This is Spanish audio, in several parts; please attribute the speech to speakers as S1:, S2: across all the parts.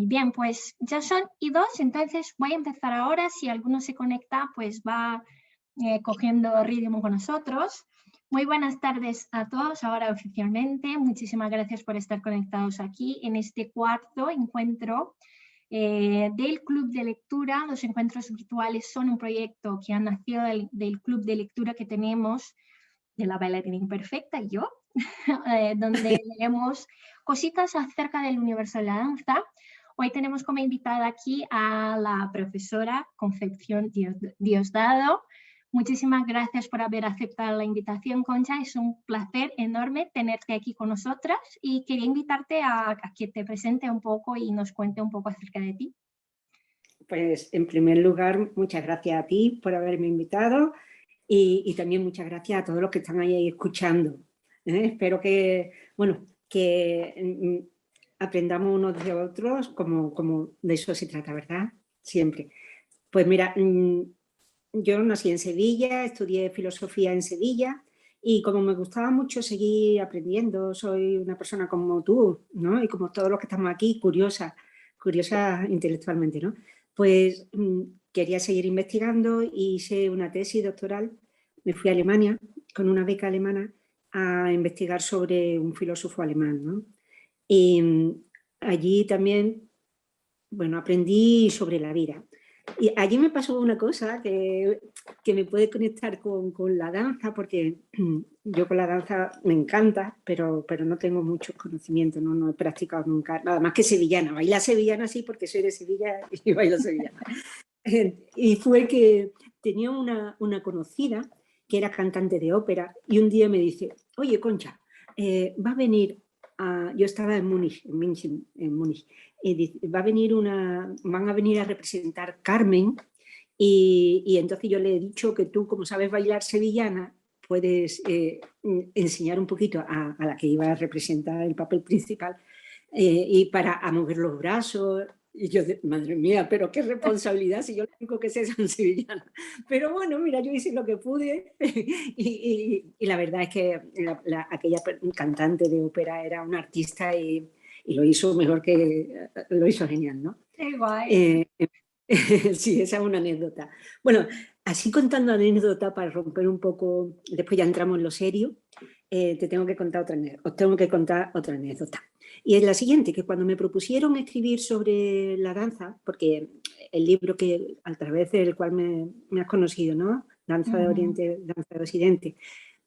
S1: Bien, pues ya son y 2, entonces voy a empezar ahora. Si alguno se conecta, pues va cogiendo ritmo con nosotros. Muy buenas tardes a todos, ahora oficialmente. Muchísimas gracias por estar conectados aquí en este cuarto encuentro del Club de Lectura. Los encuentros virtuales son un proyecto que ha nacido del Club de Lectura que tenemos de la bailarina imperfecta y yo, donde leemos cositas acerca del universo de la danza. Hoy tenemos como invitada aquí a la profesora Concepción Diosdado. Muchísimas gracias por haber aceptado la invitación, Concha. Es un placer enorme tenerte aquí con nosotras y quería invitarte a que te presente un poco y nos cuente un poco acerca de ti.
S2: Pues en primer lugar, muchas gracias a ti por haberme invitado y también muchas gracias a todos los que están ahí escuchando. Espero que, bueno, que aprendamos unos de otros, como de eso se trata, ¿verdad? Siempre. Pues mira, yo nací en Sevilla, estudié filosofía en Sevilla y como me gustaba mucho seguir aprendiendo, soy una persona como tú, ¿no? Y como todos los que estamos aquí, curiosa intelectualmente, ¿no? Pues quería seguir investigando y hice una tesis doctoral. Me fui a Alemania con una beca alemana a investigar sobre un filósofo alemán, ¿no? Y allí también, bueno, aprendí sobre la vida. Y allí me pasó una cosa que me puede conectar con la danza, porque yo con la danza me encanta, pero no tengo muchos conocimientos, no he practicado nunca, nada más que sevillana. Bailar sevillana sí, porque soy de Sevilla y bailo sevillana. Y fue que tenía una conocida que era cantante de ópera y un día me dice, oye, Concha, va a venir, yo estaba en Múnich, en Múnich, y dice, van a venir a representar Carmen y entonces yo le he dicho que tú, como sabes bailar sevillana, puedes enseñar un poquito a la que iba a representar el papel principal y a mover los brazos. Y yo, madre mía, pero qué responsabilidad si yo lo único que sé es sevillana. Pero bueno, mira, yo hice lo que pude y la verdad es que aquella cantante de ópera era una artista y lo hizo mejor lo hizo genial, ¿no?
S1: ¡Qué guay!
S2: Sí, esa es una anécdota. Bueno, así contando anécdota para romper un poco, después ya entramos en lo serio, os tengo que contar otra anécdota. Y es la siguiente, que cuando me propusieron escribir sobre la danza, porque el libro a través del cual me has conocido, ¿no? Danza de Oriente, Danza de Occidente.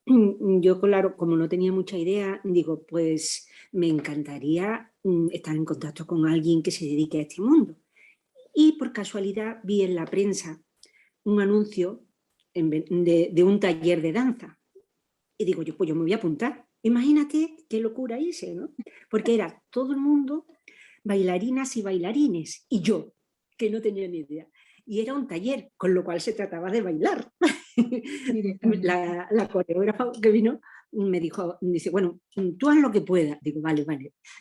S2: Yo, claro, como no tenía mucha idea, digo, pues me encantaría estar en contacto con alguien que se dedique a este mundo. Y por casualidad vi en la prensa un anuncio de un taller de danza. Y digo, pues yo me voy a apuntar. Imagínate qué locura hice, ¿no? Porque era todo el mundo, bailarinas y bailarines, y yo, que no tenía ni idea. Y era un taller, con lo cual se trataba de bailar. La coreógrafa que vino me dice, bueno, tú haz lo que puedas. Digo, vale.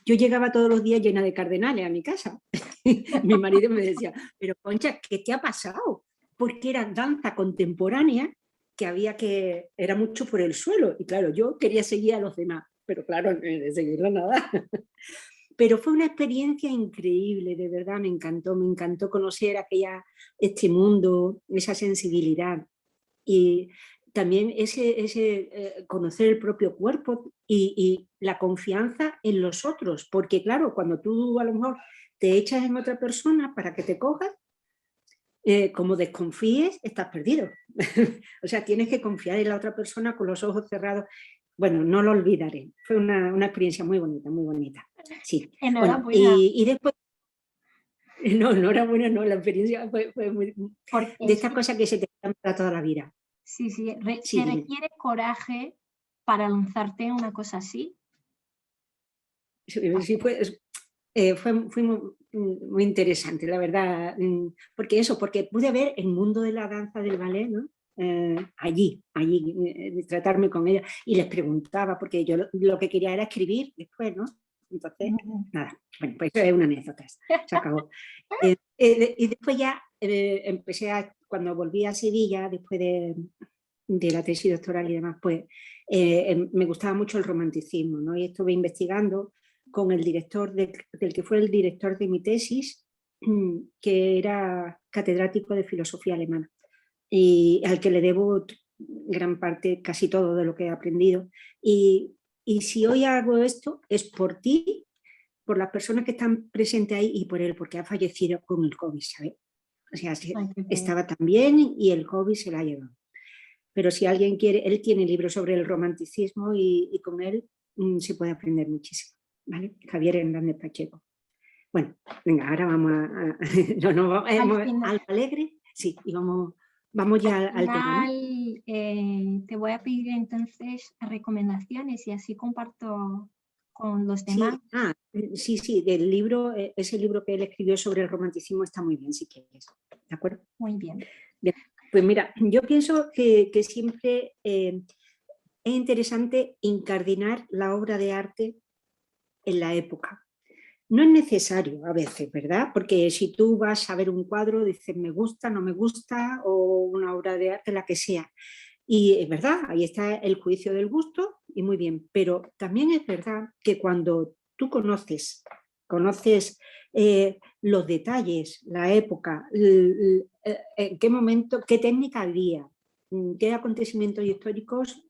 S2: Yo llegaba todos los días llena de cardenales a mi casa. Mi marido me decía, pero Concha, ¿qué te ha pasado? Porque era danza contemporánea era mucho por el suelo. Y claro, yo quería seguir a los demás, pero claro, de seguirlo nada. Pero fue una experiencia increíble, de verdad, me encantó conocer este mundo, esa sensibilidad. Y también conocer el propio cuerpo y la confianza en los otros, porque claro, cuando tú a lo mejor te echas en otra persona para que te cojas, como desconfíes, estás perdido. O sea, tienes que confiar en la otra persona con los ojos cerrados. Bueno, no lo olvidaré. Fue una experiencia muy bonita, muy bonita. Sí. Bueno,
S1: Enhorabuena.
S2: y después... No, enhorabuena, no, la experiencia fue muy...
S1: Porque
S2: De estas cosas que se te quedan para toda la vida.
S1: sí,
S2: Sí,
S1: se
S2: dime.
S1: requiere coraje para lanzarte una cosa así.
S2: Sí, fue muy interesante, la verdad, porque pude ver el mundo de la danza del ballet, ¿no? Allí, tratarme con ella y les preguntaba, porque yo lo que quería era escribir después, ¿no? Entonces, nada, bueno, pues eso es una anécdota, se acabó. Y después ya cuando volví a Sevilla, después de la tesis doctoral y demás, pues me gustaba mucho el romanticismo, ¿no? Y estuve investigando con el director del que fue el director de mi tesis, que era catedrático de filosofía alemana y al que le debo gran parte, casi todo de lo que he aprendido. Y si hoy hago esto es por ti, por las personas que están presentes ahí y por él, porque ha fallecido con el COVID, ¿sabes? O sea, estaba tan bien y el COVID se la ha llevado. Pero si alguien quiere, él tiene libros sobre el romanticismo y con él se puede aprender muchísimo. ¿Vale? Javier Hernández Pacheco. Bueno, venga, ahora vamos al alegre. Sí, y vamos ya al tema,
S1: ¿no? Te voy a pedir entonces recomendaciones y así comparto con los demás.
S2: Sí, del libro, ese libro que él escribió sobre el romanticismo está muy bien, si quieres. ¿De acuerdo?
S1: Muy bien.
S2: Bien. Pues mira, yo pienso que siempre es interesante incardinar la obra de arte en la época. No es necesario a veces, ¿verdad? Porque si tú vas a ver un cuadro, dices me gusta, no me gusta, o una obra de arte, la que sea. Y es verdad, ahí está el juicio del gusto y muy bien, pero también es verdad que cuando tú conoces los detalles, la época, en qué momento, qué técnica había, qué acontecimientos históricos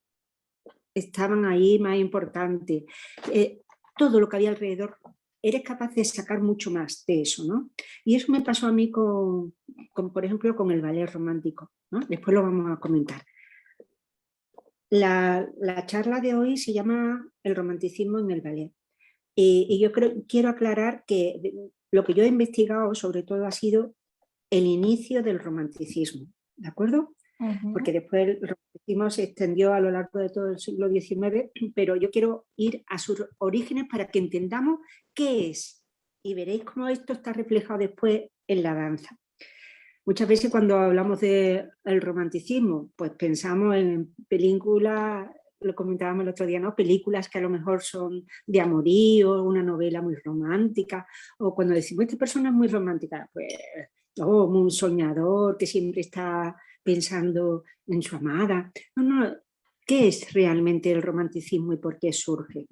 S2: estaban ahí más importantes, todo lo que había alrededor, eres capaz de sacar mucho más de eso, ¿no? Y eso me pasó a mí con por ejemplo, con el ballet romántico, ¿no? Después lo vamos a comentar. La charla de hoy se llama El romanticismo en el ballet. Y yo quiero aclarar que lo que yo he investigado sobre todo ha sido el inicio del romanticismo, ¿de acuerdo? Porque después el romanticismo se extendió a lo largo de todo el siglo XIX, pero yo quiero ir a sus orígenes para que entendamos qué es. Y veréis cómo esto está reflejado después en la danza. Muchas veces cuando hablamos del romanticismo, pues pensamos en películas, lo comentábamos el otro día, ¿no? Películas que a lo mejor son de amorío, una novela muy romántica, o cuando decimos esta persona es muy romántica, pues un soñador que siempre está pensando en su amada. No, ¿qué es realmente el romanticismo y por qué surge?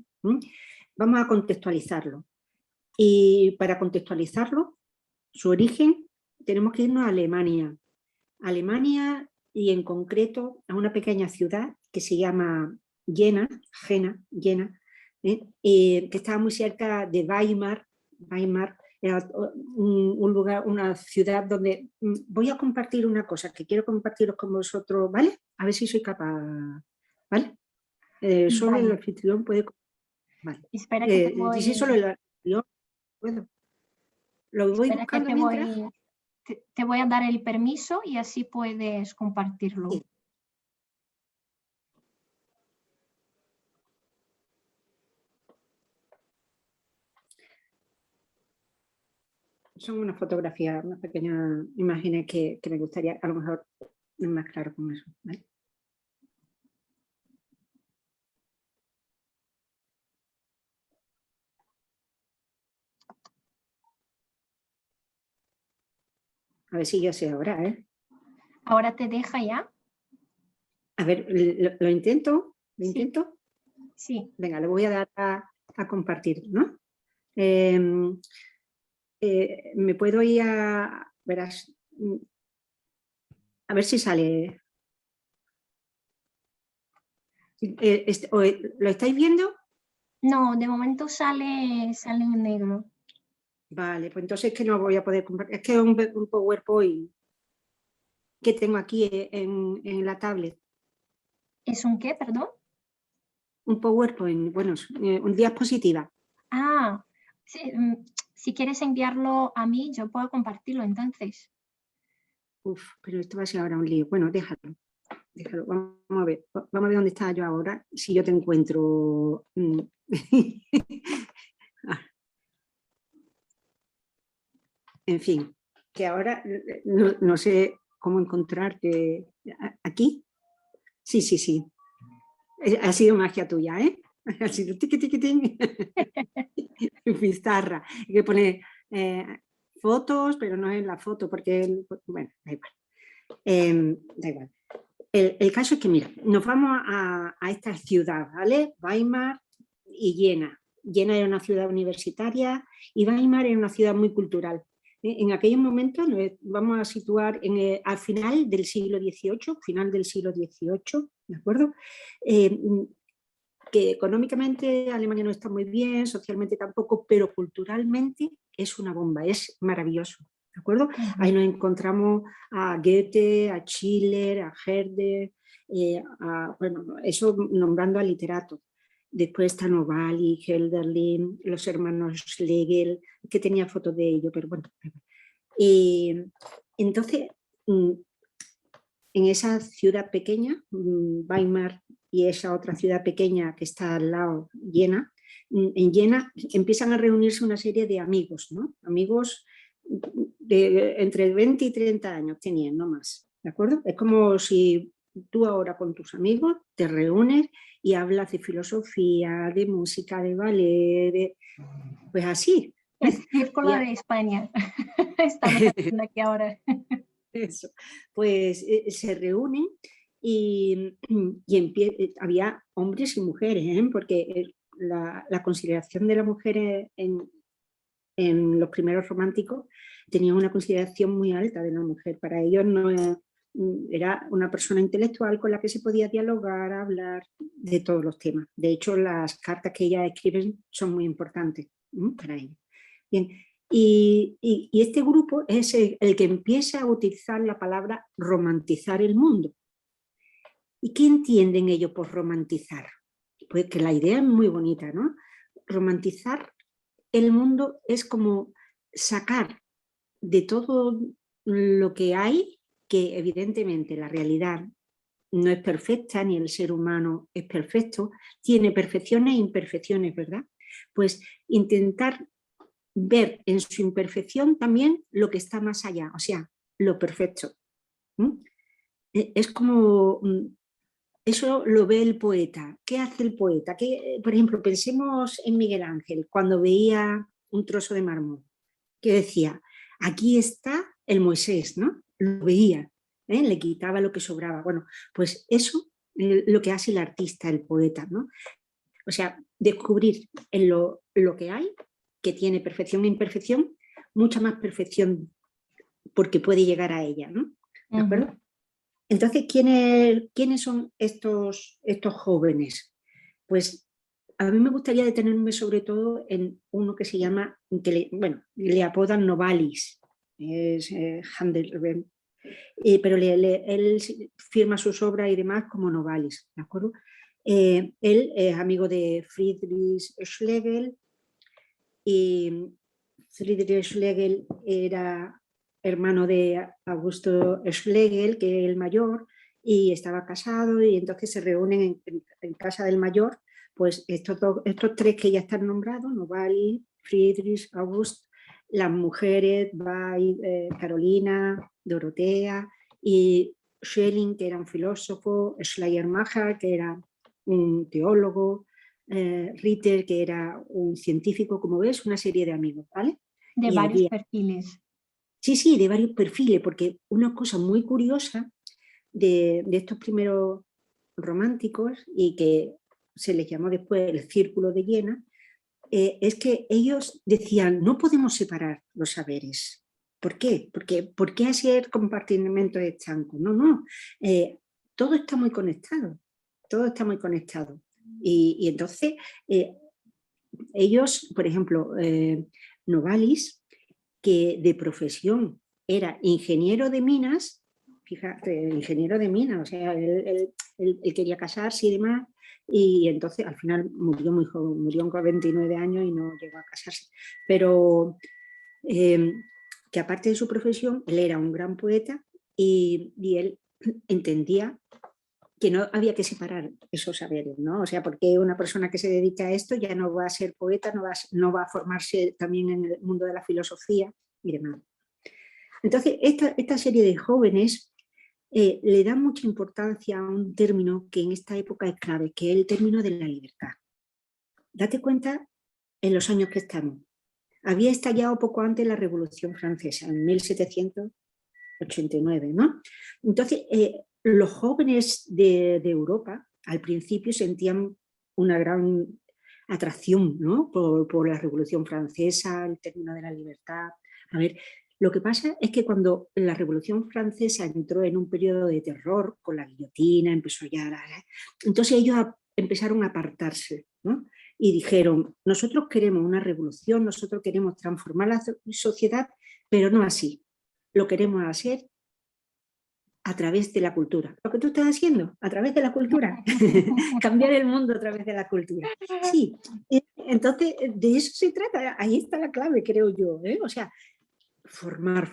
S2: Vamos a contextualizarlo. Y para contextualizarlo, su origen, tenemos que irnos a Alemania. Alemania y en concreto a una pequeña ciudad que se llama Jena, que estaba muy cerca de Weimar. Weimar era un lugar, una ciudad donde voy a compartir una cosa que quiero compartiros con vosotros, ¿vale? A ver si soy capaz, ¿vale? Solo
S1: vale.
S2: el anfitrión puede... Vale.
S1: Espera que te voy...
S2: Si solo el anfitrión puedo. Lo voy buscando mientras...
S1: Te voy a dar el permiso y así puedes compartirlo.
S2: Sí. Son unas fotografías, unas pequeñas imágenes que me gustaría, a lo mejor, más claro con eso, ¿vale? A ver si yo sé ahora, ¿eh?
S1: ¿Ahora te deja ya?
S2: A ver, ¿lo intento? ¿Lo
S1: sí.
S2: intento?
S1: Sí.
S2: Venga, le voy a dar a compartir, ¿no? Me puedo ir a... Verás, a ver si sale. ¿Lo estáis viendo?
S1: No, de momento sale en negro.
S2: Vale, pues entonces es que no voy a poder compartir. Es que es un PowerPoint que tengo aquí en la tablet.
S1: ¿Es un qué, perdón?
S2: Un PowerPoint, bueno, un diapositiva.
S1: Ah, sí, si quieres enviarlo a mí, yo puedo compartirlo entonces.
S2: Uf, pero esto va a ser ahora un lío. Bueno, déjalo. Vamos a ver dónde está yo ahora, si yo te encuentro. En fin, que ahora no sé cómo encontrarte aquí. Sí. Ha sido magia tuya, ¿eh? Ha sido tiqui. Pizarra. Hay que poner fotos, pero no en la foto, porque, bueno, da igual. Da igual. El caso es que, mira, nos vamos a esta ciudad, ¿vale? Weimar y Jena. Jena era una ciudad universitaria y Weimar era una ciudad muy cultural. En aquellos momentos nos vamos a situar al final del siglo XVIII, ¿de acuerdo? Que económicamente Alemania no está muy bien, socialmente tampoco, pero culturalmente es una bomba, es maravilloso, ¿de acuerdo? Ahí nos encontramos a Goethe, a Schiller, a Herder, bueno, eso nombrando a literatos. Después está Novalis, Hölderlin, los hermanos Schlegel, que tenía fotos de ellos, pero bueno. Entonces, en esa ciudad pequeña, Weimar, y esa otra ciudad pequeña que está al lado, Jena, en Jena empiezan a reunirse una serie de amigos, ¿no? Amigos de entre 20 y 30 años tenían, no más, ¿de acuerdo? Es como si tú ahora con tus amigos te reúnes y hablas de filosofía, de música, de ballet, pues así.
S1: El círculo de España. Estamos haciendo aquí ahora.
S2: Eso. Pues se reúnen y había hombres y mujeres, porque la consideración de la mujer en los primeros románticos tenía una consideración muy alta de la mujer. Para ellos no era una persona intelectual con la que se podía dialogar, hablar de todos los temas. De hecho, las cartas que ellas escriben son muy importantes para ellos. Bien. Y este grupo es el que empieza a utilizar la palabra romantizar el mundo. ¿Y qué entienden ellos por romantizar? Pues que la idea es muy bonita, ¿no? Romantizar el mundo es como sacar de todo lo que hay, que evidentemente la realidad no es perfecta, ni el ser humano es perfecto, tiene perfecciones e imperfecciones, ¿verdad? Pues intentar ver en su imperfección también lo que está más allá, o sea, lo perfecto. Es como, eso lo ve el poeta. ¿Qué hace el poeta? Por ejemplo, pensemos en Miguel Ángel, cuando veía un trozo de mármol, que decía, aquí está el Moisés, ¿no? Lo veía, le quitaba lo que sobraba. Bueno, pues eso es lo que hace el artista, el poeta, ¿no? O sea, descubrir en lo que hay, que tiene perfección e imperfección, mucha más perfección porque puede llegar a ella, ¿no? ¿De acuerdo? Entonces, ¿quiénes son estos jóvenes? Pues a mí me gustaría detenerme sobre todo en uno que se llama, le apodan Novalis, es Handel, pero él firma sus obras y demás como Novalis, ¿de acuerdo? Él es amigo de Friedrich Schlegel, y Friedrich Schlegel era hermano de Augusto Schlegel, que es el mayor, y estaba casado, y entonces se reúnen en casa del mayor, pues estos tres que ya están nombrados, Novalis, Friedrich, August, las mujeres, Carolina, Dorotea, y Schelling, que era un filósofo, Schleiermacher, que era un teólogo, Ritter, que era un científico, como ves, una serie de amigos, ¿vale?
S1: De varios perfiles.
S2: Sí, de varios perfiles, porque una cosa muy curiosa de estos primeros románticos, y que se les llamó después el Círculo de Jena, es que ellos decían, no podemos separar los saberes. ¿Por qué? ¿Por qué hacer compartimentos estancos? No, todo está muy conectado, todo está muy conectado. Y entonces ellos, por ejemplo, Novalis, que de profesión era ingeniero de minas, fíjate, ingeniero de minas, o sea, él quería casarse y demás, y entonces al final murió muy joven, murió con 29 años y no llegó a casarse. Pero que aparte de su profesión, él era un gran poeta y él entendía que no había que separar esos saberes, ¿no? O sea, porque una persona que se dedica a esto ya no va a ser poeta, no va a formarse también en el mundo de la filosofía y demás. Entonces, esta serie de jóvenes le dan mucha importancia a un término que en esta época es clave, que es el término de la libertad. Date cuenta en los años que estamos. Había estallado poco antes la Revolución Francesa, en 1789, ¿no? Entonces, los jóvenes de Europa al principio sentían una gran atracción, ¿no? por la Revolución Francesa, el término de la libertad. A ver, lo que pasa es que cuando la Revolución Francesa entró en un periodo de terror, con la guillotina, empezó ya... Entonces ellos empezaron a apartarse, ¿no? Y dijeron, nosotros queremos una revolución, nosotros queremos transformar la sociedad, pero no así. Lo queremos hacer a través de la cultura. Lo que tú estás haciendo, a través de la cultura. Cambiar el mundo a través de la cultura. Sí, entonces de eso se trata. Ahí está la clave, creo yo. O sea, formarnos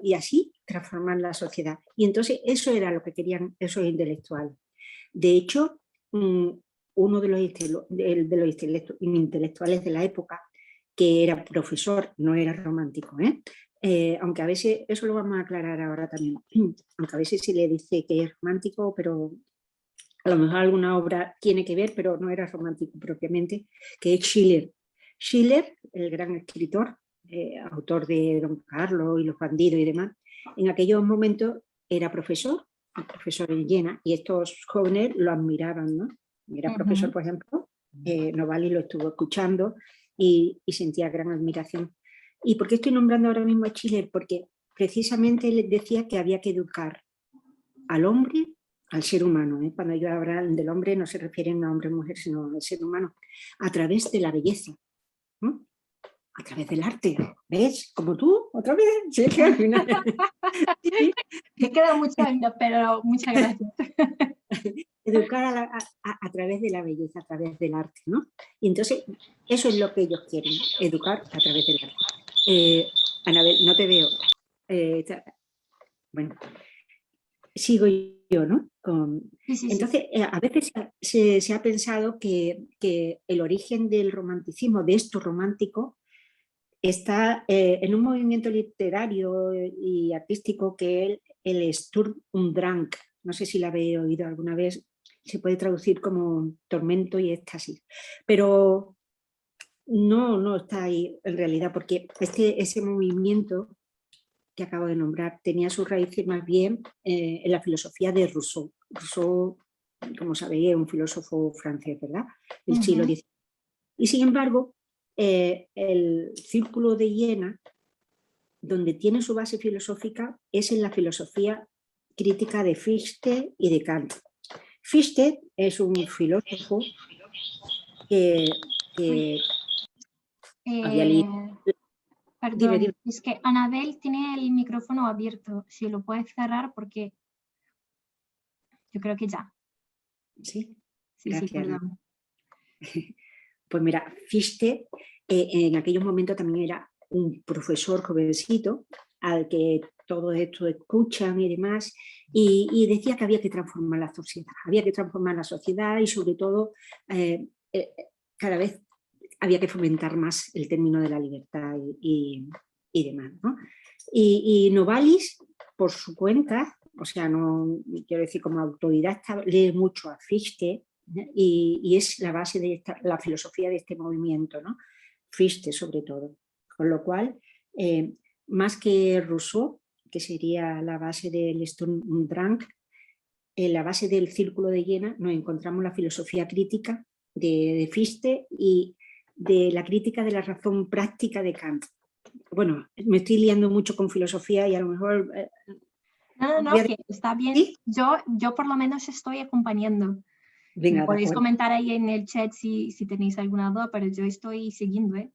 S2: y así transformar la sociedad. Y entonces eso era lo que querían esos intelectuales. De hecho, uno de los intelectuales de la época, que era profesor, no era romántico, aunque a veces, eso lo vamos a aclarar ahora también, aunque a veces se le dice que es romántico, pero a lo mejor alguna obra tiene que ver, pero no era romántico propiamente, que es Schiller. Schiller, el gran escritor, autor de Don Carlos y Los bandidos y demás, en aquellos momentos era profesor en Jena, y estos jóvenes lo admiraban, ¿no? Era profesor, por ejemplo, Novalis lo estuvo escuchando y sentía gran admiración. ¿Y por qué estoy nombrando ahora mismo a Schiller? Porque precisamente él decía que había que educar al hombre, al ser humano. Cuando ellos hablan del hombre no se refieren a hombre o mujer, sino al ser humano, a través de la belleza, ¿no? A través del arte. ¿Ves? Como tú, otra vez. Sí, que al final...
S1: Sí. Me queda mucho año, pero muchas gracias.
S2: Educar a través de la belleza, a través del arte, ¿no? Y entonces, eso es lo que ellos quieren, educar a través del arte. Anabel, no te veo. Bueno, sigo yo, ¿no?
S1: Sí.
S2: Entonces, a veces se ha pensado que el origen del romanticismo, de esto romántico, está en un movimiento literario y artístico que es el Sturm und Drang. No sé si la habéis oído alguna vez, se puede traducir como tormento y éxtasis, pero no está ahí en realidad, porque ese movimiento que acabo de nombrar tenía sus raíces más bien en la filosofía de Rousseau. Rousseau, como sabéis, es un filósofo francés, ¿verdad? Del siglo XIX. Y sin embargo, el Círculo de Jena, donde tiene su base filosófica, es en la filosofía crítica de Fichte y de Kant. Fichte es un filósofo que había leído...
S1: Perdón,
S2: Dime.
S1: Es que Anabel tiene el micrófono abierto. Si lo puedes cerrar, porque yo creo que ya.
S2: Sí,
S1: Sí,
S2: gracias.
S1: perdón.
S2: Pues mira, Fichte en aquellos momentos también era un profesor jovencito al que todos estos escuchan y demás, y decía que había que transformar la sociedad, y sobre todo cada vez había que fomentar más el término de la libertad y demás, ¿no? Y Novalis, por su cuenta, o sea, no quiero decir como autodidacta, lee mucho a Fichte, y es la base de la filosofía de este movimiento, ¿no? Fichte sobre todo. Con lo cual, más que Rousseau, que sería la base del Sturm und Drang, en la base del Círculo de Jena nos encontramos la filosofía crítica de Fichte y de la crítica de la razón práctica de Kant. Bueno, me estoy liando mucho con filosofía y a lo mejor...
S1: No, que está bien.
S2: ¿Sí?
S1: Yo por lo menos estoy acompañando.
S2: Venga,
S1: podéis comentar ahí en el chat si tenéis alguna duda, pero yo estoy siguiendo, ¿eh?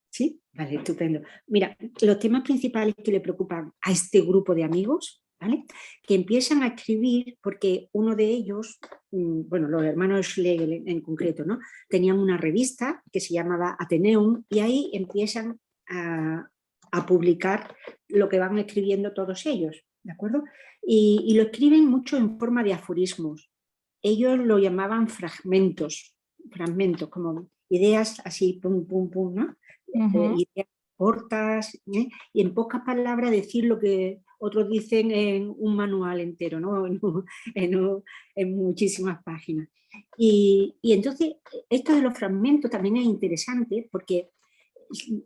S2: Sí, vale, estupendo. Mira, los temas principales que le preocupan a este grupo de amigos, ¿vale? Que empiezan a escribir, porque uno de ellos, bueno, los hermanos Schlegel en concreto, ¿no? Tenían una revista que se llamaba Atheneum, y ahí empiezan a publicar lo que van escribiendo todos ellos, ¿de acuerdo? Y lo escriben mucho en forma de aforismos. Ellos lo llamaban fragmentos, como ideas así, pum, pum, pum, ¿no? Ideas cortas, y en pocas palabras decir lo que otros dicen en un manual entero, ¿no? en muchísimas páginas. Y entonces, esto de los fragmentos también es interesante, porque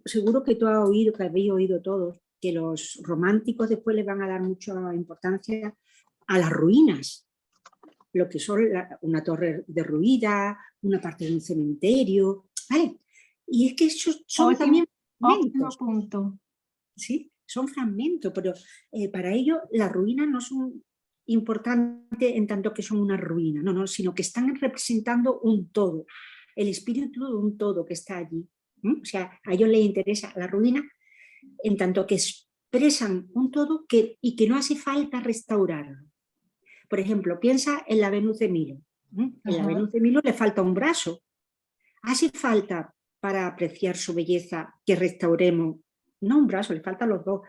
S2: seguro que tú has oído, que habéis oído todos, que los románticos después les van a dar mucha importancia a las ruinas, lo que son una torre derruida, una parte de un cementerio, ¿vale? Y es que esos son
S1: Ótimo,
S2: también
S1: ótimo
S2: fragmentos,
S1: punto.
S2: ¿sí? Son fragmentos, pero para ellos las ruinas no son importantes en tanto que son una ruina, no, no, sino que están representando un todo, el espíritu de un todo que está allí. O sea, a ellos les interesa la ruina en tanto que expresan un todo y que no hace falta restaurarlo. Por ejemplo, piensa en la Venus de Milo. En la Venus de Milo le falta un brazo. ¿Hace falta para apreciar su belleza que restauremos? No un brazo, le faltan los dos.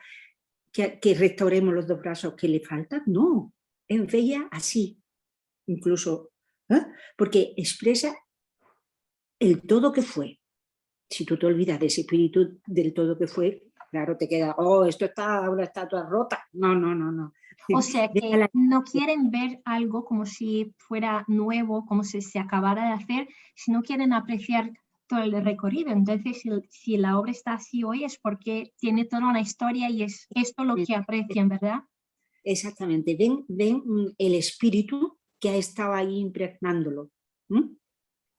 S2: Que restauremos los dos brazos que le faltan. No, es bella así. Incluso, porque expresa el todo que fue. Si tú te olvidas de ese espíritu del todo que fue, claro, te queda, oh, esto está una estatua rota. No, no, no, no.
S1: O sea que no quieren ver algo como si fuera nuevo, como si se acabara de hacer, sino quieren apreciar todo el recorrido. Entonces, si la obra está así hoy es porque tiene toda una historia y es esto lo que aprecian, ¿verdad?
S2: Exactamente, ven el espíritu que ha estado ahí impregnándolo.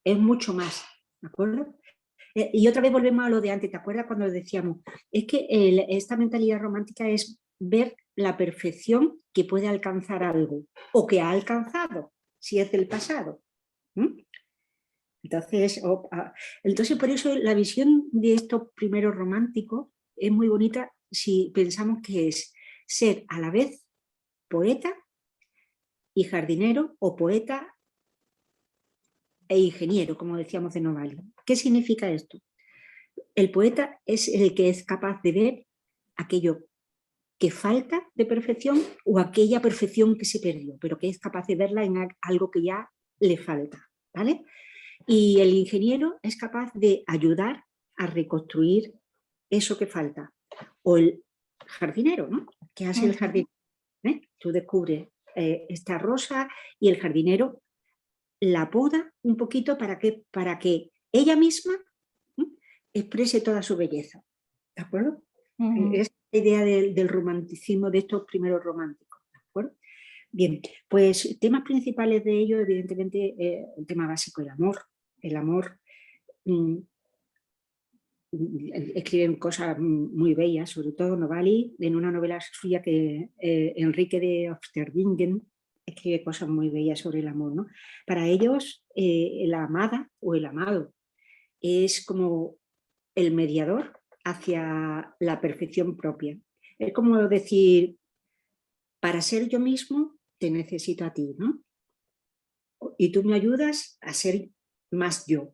S2: Es mucho más, ¿de acuerdo? Y otra vez volvemos a lo de antes, ¿te acuerdas cuando decíamos? Es que esta mentalidad romántica es ver la perfección que puede alcanzar algo o que ha alcanzado, si es del pasado. Entonces, por eso la visión de estos primeros románticos es muy bonita si pensamos que es ser a la vez poeta y jardinero o poeta e ingeniero, como decíamos de Novalis. ¿Qué significa esto? El poeta es el que es capaz de ver aquello que falta de perfección o aquella perfección que se perdió, pero que es capaz de verla en algo que ya le falta, ¿vale? Y el ingeniero es capaz de ayudar a reconstruir eso que falta. O el jardinero, ¿no? ¿Qué hace el jardinero? Tú descubres esta rosa y el jardinero la poda un poquito para que ella misma exprese toda su belleza. ¿De acuerdo? Es la idea del romanticismo de estos primeros románticos. ¿De acuerdo? Bien, pues temas principales de ello, evidentemente, el tema básico, el amor. El amor. Escriben cosas muy bellas, sobre todo Novalis, en una novela suya que Enrique de Ofterdingen escribe cosas muy bellas sobre el amor, ¿no? Para ellos, la amada o el amado es como el mediador hacia la perfección propia. Es como decir, para ser yo mismo te necesito a ti, ¿no? Y tú me ayudas a ser más yo,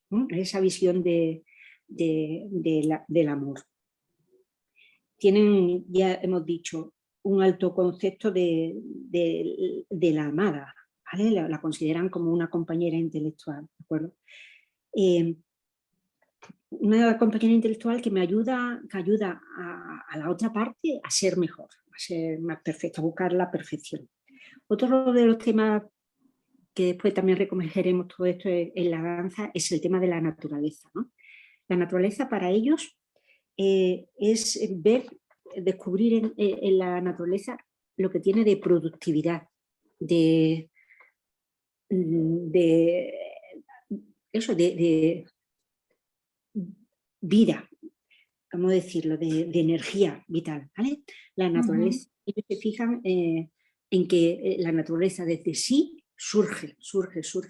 S2: ¿no? Esa visión del amor. Tienen, ya hemos dicho, un alto concepto de la amada, ¿vale? La consideran como una compañera intelectual, ¿de acuerdo? Una compañera intelectual que ayuda a la otra parte a ser mejor, a ser más perfecta, a buscar la perfección. Otro de los temas que después también recogeremos todo esto en la danza es el tema de la naturaleza, ¿no? La naturaleza para ellos es descubrir en la naturaleza lo que tiene de productividad, de vida, ¿cómo decirlo?, de energía vital, ¿vale? La naturaleza, ellos se fijan en que la naturaleza desde sí surge,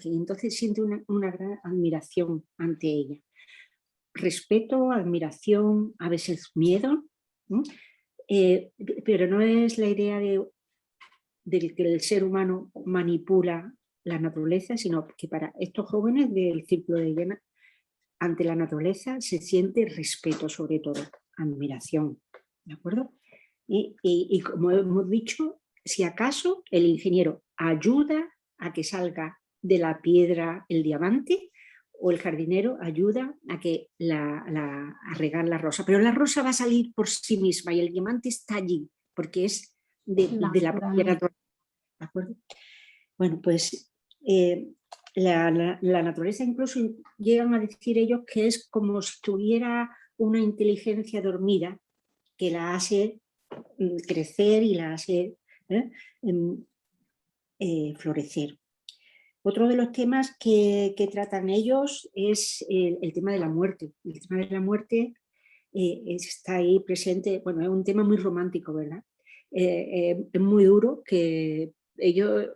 S2: y entonces siente una gran admiración ante ella. Respeto, admiración, a veces miedo, ¿no? Pero no es la idea de que el ser humano manipula la naturaleza, sino que para estos jóvenes del Círculo de Viena, ante la naturaleza se siente respeto, sobre todo, admiración, ¿de acuerdo? Y como hemos dicho, si acaso el ingeniero ayuda a que salga de la piedra el diamante, o el jardinero ayuda a que a regar la rosa, pero la rosa va a salir por sí misma y el diamante está allí, porque es de la propia naturaleza, ¿de acuerdo? Bueno, pues la naturaleza incluso llegan a decir ellos que es como si tuviera una inteligencia dormida que la hace crecer y la hace florecer. Otro de los temas que tratan ellos es el tema de la muerte. El tema de la muerte está ahí presente, bueno, es un tema muy romántico, ¿verdad? Es muy duro, que ellos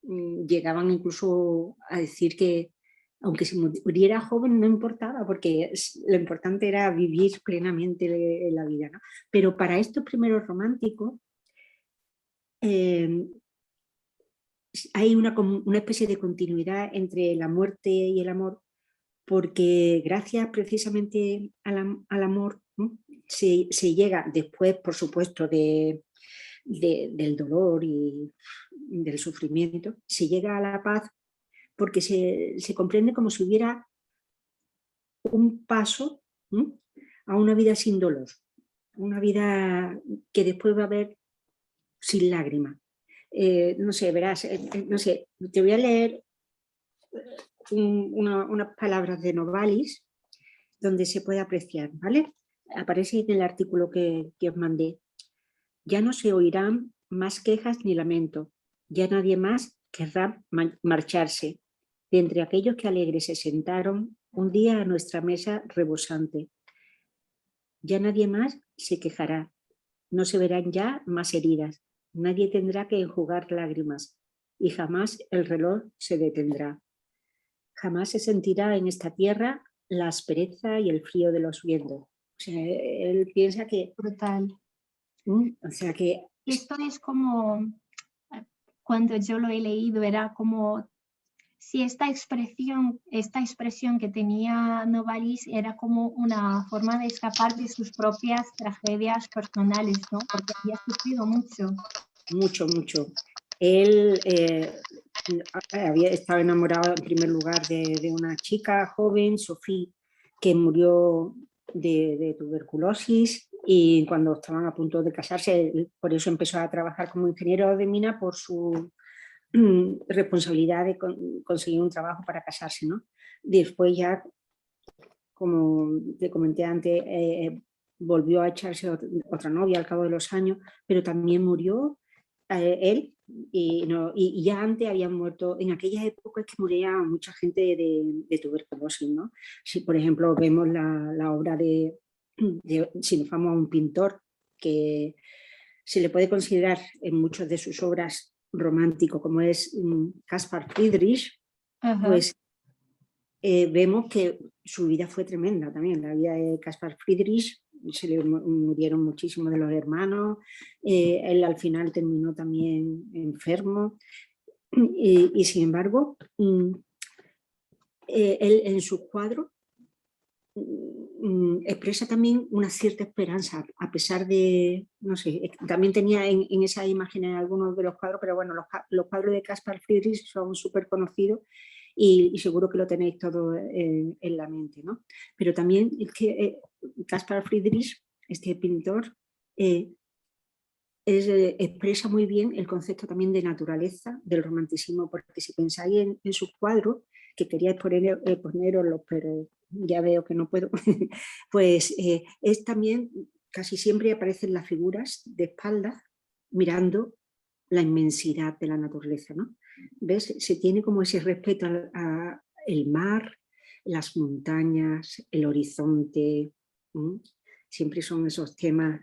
S2: llegaban incluso a decir que aunque se muriera joven no importaba, porque lo importante era vivir plenamente la vida, ¿no? Pero para estos primeros románticos hay una especie de continuidad entre la muerte y el amor, porque gracias precisamente al amor, ¿no? se llega después, por supuesto, del dolor y del sufrimiento, se llega a la paz, porque se comprende como si hubiera un paso, ¿no?, a una vida sin dolor, una vida que después va a haber sin lágrimas. No sé, verás, no sé, te voy a leer unas palabras de Novalis donde se puede apreciar, ¿vale? Aparece en el artículo que os mandé. Ya no se oirán más quejas ni lamento, ya nadie más querrá marcharse de entre aquellos que alegres se sentaron un día a nuestra mesa rebosante. Ya nadie más se quejará, no se verán ya más heridas, nadie tendrá que enjugar lágrimas y jamás el reloj se detendrá. Jamás se sentirá en esta tierra la aspereza y el frío de los vientos. O sea, él piensa que...
S1: Brutal.
S2: O sea que...
S1: Esto es como, cuando yo lo he leído, era como si esta expresión que tenía Novalis era como una forma de escapar de sus propias tragedias personales, ¿no? Porque había sufrido mucho.
S2: Mucho, mucho. Él había estado enamorado en primer lugar de una chica joven, Sofía, que murió de tuberculosis, y cuando estaban a punto de casarse, por eso empezó a trabajar como ingeniero de mina, por su responsabilidad de conseguir un trabajo para casarse, ¿no? Después ya, como te comenté antes, volvió a echarse otra novia al cabo de los años, pero también murió él, y ya antes habían muerto, en aquellas épocas que moría mucha gente de tuberculosis, ¿no? Si por ejemplo vemos la obra si nos vamos a un pintor que se le puede considerar en muchas de sus obras romántico, como es Caspar Friedrich, pues vemos que su vida fue tremenda también. La vida de Caspar Friedrich, se le murieron muchísimos de los hermanos, él al final terminó también enfermo, y sin embargo, él en sus cuadros expresa también una cierta esperanza, a pesar de, no sé, también tenía en esa imagen en algunos de los cuadros, pero bueno, los cuadros de Caspar Friedrich son súper conocidos, y seguro que lo tenéis todo en la mente, ¿no? Pero también es que Caspar Friedrich, este pintor, expresa muy bien el concepto también de naturaleza del romanticismo, porque si pensáis en sus cuadros, que quería poneroslos, pero ya veo que no puedo, pues es también, casi siempre aparecen las figuras de espaldas mirando la inmensidad de la naturaleza, ¿no? ¿Ves? Se tiene como ese respeto a el mar, las montañas, el horizonte, ¿sí? Siempre son esos temas,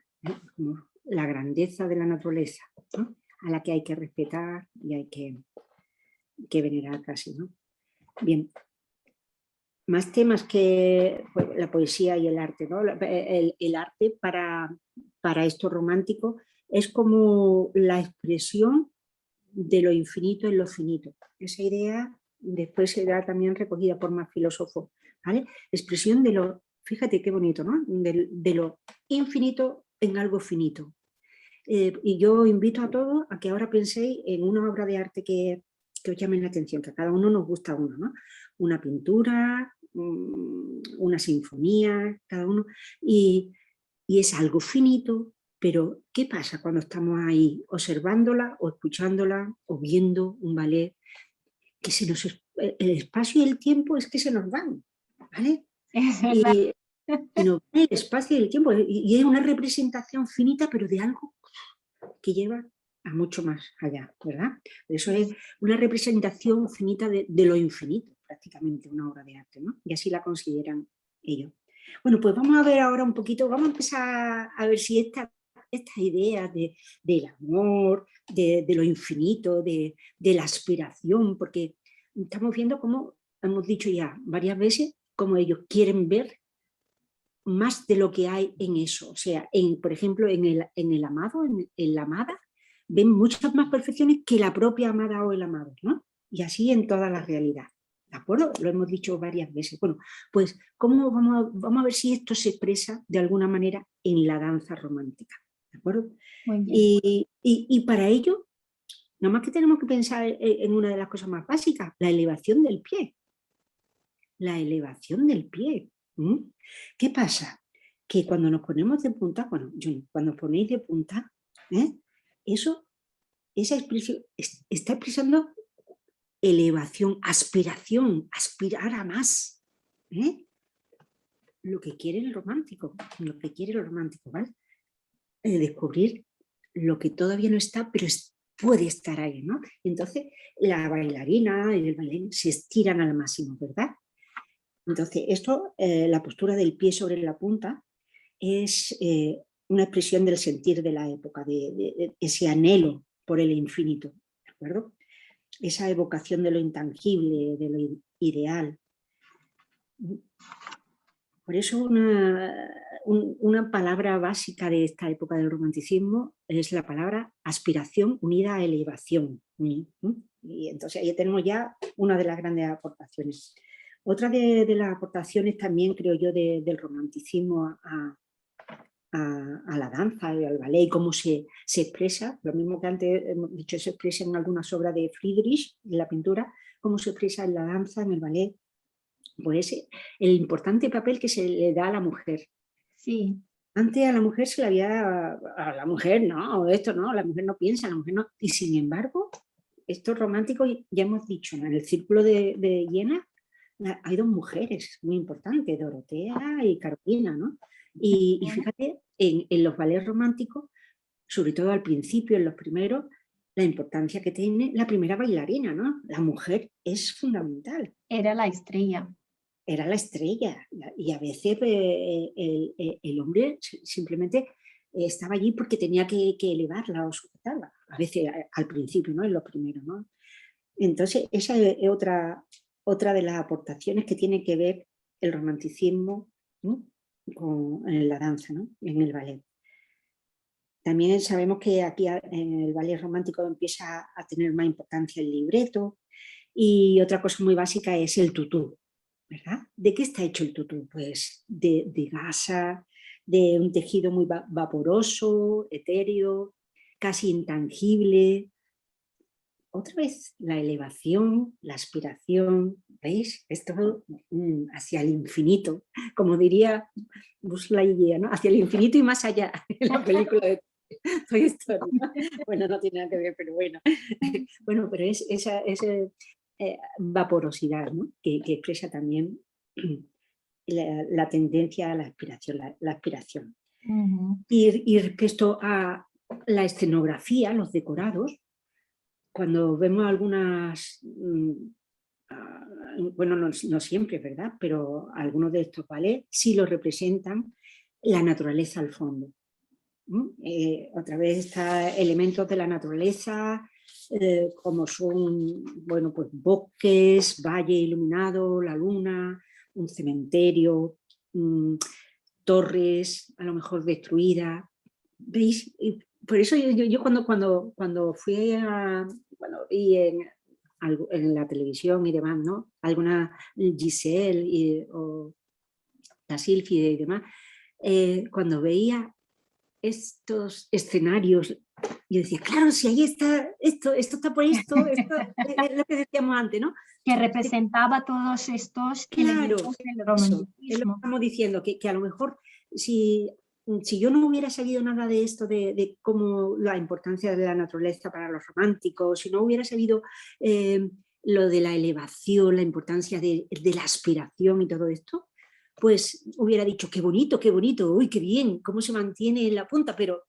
S2: como la grandeza de la naturaleza, ¿no?, a la que hay que respetar y hay que venerar casi, ¿no? Bien, más temas que la poesía y el arte, ¿no? El arte para esto romántico es como la expresión de lo infinito en lo finito. Esa idea después será también recogida por más filósofos, ¿vale? Expresión de lo, fíjate qué bonito, ¿no? De lo infinito en algo finito. Y yo invito a todos a que ahora penséis en una obra de arte que os llame la atención, que a cada uno nos gusta uno, ¿no? Una pintura, una sinfonía, cada uno, y es algo finito, pero ¿qué pasa cuando estamos ahí observándola o escuchándola o viendo un ballet? Que el espacio y el tiempo es que se nos van, ¿vale?
S1: Es verdad.
S2: Y nos va el espacio y el tiempo, y es una representación finita, pero de algo que lleva a mucho más allá, ¿verdad? Eso es una representación finita de lo infinito, prácticamente, una obra de arte, ¿no? Y así la consideran ellos. Bueno, pues vamos a ver ahora un poquito, vamos a empezar a ver si estas ideas del amor, de lo infinito, de la aspiración, porque estamos viendo cómo, hemos dicho ya varias veces, cómo ellos quieren ver más de lo que hay en eso. O sea, por ejemplo, en el amado, en la amada, ven muchas más perfecciones que la propia amada o el amado, ¿no? Y así en toda la realidad. ¿De acuerdo? Lo hemos dicho varias veces. Bueno, pues ¿cómo vamos a ver si esto se expresa de alguna manera en la danza romántica? ¿De acuerdo?
S1: Muy bien.
S2: Y para ello, nada más que tenemos que pensar en una de las cosas más básicas, la elevación del pie. La elevación del pie. ¿Qué pasa? Que cuando nos ponemos de punta, bueno, cuando os ponéis de punta, esa expresión está expresando elevación, aspiración, aspirar a más. Lo que quiere el romántico, ¿vale? Descubrir lo que todavía no está, pero puede estar ahí, ¿no? Entonces, la bailarina y el bailarín se estiran al máximo, ¿verdad? Entonces, esto, la postura del pie sobre la punta, es una expresión del sentir de la época, de ese anhelo por el infinito, ¿de acuerdo? Esa evocación de lo intangible, de lo ideal. Por eso una palabra básica de esta época del romanticismo es la palabra aspiración unida a elevación. Y entonces ahí tenemos ya una de las grandes aportaciones. Otra de las aportaciones también, creo yo, del romanticismo a la danza y al ballet y cómo se expresa, lo mismo que antes hemos dicho, se expresa en algunas obras de Friedrich, en la pintura, cómo se expresa en la danza, en el ballet, pues el importante papel que se le da a la mujer.
S1: Sí.
S2: Antes a la mujer se le había, a la mujer no, esto no, la mujer no piensa, la mujer no, y sin embargo, estos románticos, ya hemos dicho, en el círculo de Jena hay dos mujeres muy importantes, Dorotea y Carolina, ¿no? Y fíjate, en los ballets románticos, sobre todo al principio, en los primeros, la importancia que tiene la primera bailarina, ¿no? La mujer es fundamental.
S1: Era la estrella.
S2: Era la estrella, y a veces el hombre simplemente estaba allí porque tenía que elevarla o sujetarla, a veces al principio, ¿no? En los primeros, ¿no? Entonces, esa es otra de las aportaciones que tiene que ver el romanticismo, ¿no? En la danza, ¿no? En el ballet. También sabemos que aquí en el ballet romántico empieza a tener más importancia el libreto, y otra cosa muy básica es el tutú, ¿verdad? ¿De qué está hecho el tutú? Pues de gasa, de un tejido muy vaporoso, etéreo, casi intangible. Otra vez, la elevación, la aspiración, ¿veis? Esto hacia el infinito, como diría Buzz Lightyear, ¿no? Hacia el infinito y más allá, en la película de Toy Story, ¿no? Bueno, no tiene nada que ver, pero bueno. Bueno, pero es esa vaporosidad, ¿no? que expresa también la tendencia a la aspiración. La aspiración. Y respecto a la escenografía, los decorados, cuando vemos algunas, bueno, no siempre, ¿verdad? Pero algunos de estos ballets sí lo representan la naturaleza al fondo. Otra vez está elementos de la naturaleza, como son, bueno, pues bosques, valle iluminado, la luna, un cementerio, torres a lo mejor destruidas. ¿Veis? Y por eso yo cuando fui y en la televisión y demás, ¿no? Alguna Giselle o la Silfide y demás, cuando veía estos escenarios, yo decía, claro, si ahí está esto está por esto es lo que decíamos antes, ¿no?
S1: Que representaba todos estos elementos del romanticismo.
S2: Es lo que estamos diciendo, que a lo mejor si yo no hubiera sabido nada de esto, de cómo la importancia de la naturaleza para los románticos, si no hubiera sabido lo de la elevación, la importancia de la aspiración y todo esto, pues hubiera dicho, qué bonito, uy, qué bien, cómo se mantiene en la punta, pero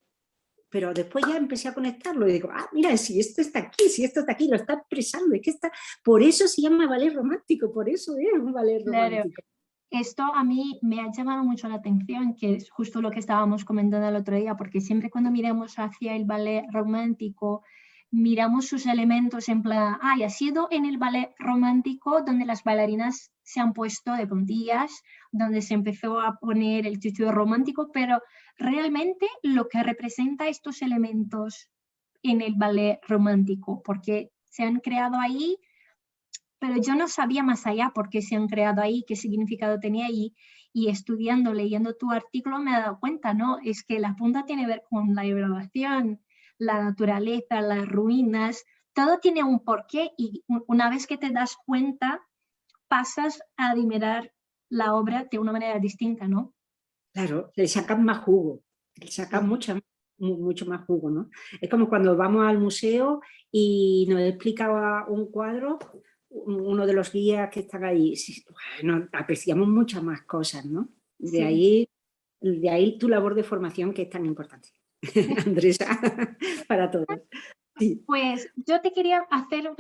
S2: pero después ya empecé a conectarlo y digo, ah, mira, si esto está aquí, si esto está aquí, lo está expresando, es que está, por eso se llama ballet romántico, por eso es un ballet
S1: Claro.
S2: romántico.
S1: Esto a mí me ha llamado mucho la atención, que es justo lo que estábamos comentando el otro día, porque siempre cuando miramos hacia el ballet romántico, miramos sus elementos en plan, y ha sido en el ballet romántico donde las bailarinas se han puesto de puntillas, donde se empezó a poner el tutu romántico, pero realmente lo que representa estos elementos en el ballet romántico, porque se han creado ahí, pero yo no sabía más allá por qué se han creado ahí, qué significado tenía ahí, y estudiando, leyendo tu artículo me he dado cuenta, ¿no? Es que la punta tiene que ver con la elevación, la naturaleza, las ruinas, todo tiene un porqué y una vez que te das cuenta, pasas a admirar la obra de una manera distinta, ¿no?
S2: Claro, le sacan más jugo, le sacan mucho más jugo, ¿no? Es como cuando vamos al museo y nos explica un cuadro, uno de los guías que están ahí, bueno, apreciamos muchas más cosas, ¿no? De ahí tu labor de formación que es tan importante, Andresa, para todos. Sí.
S1: Pues yo te quería hacer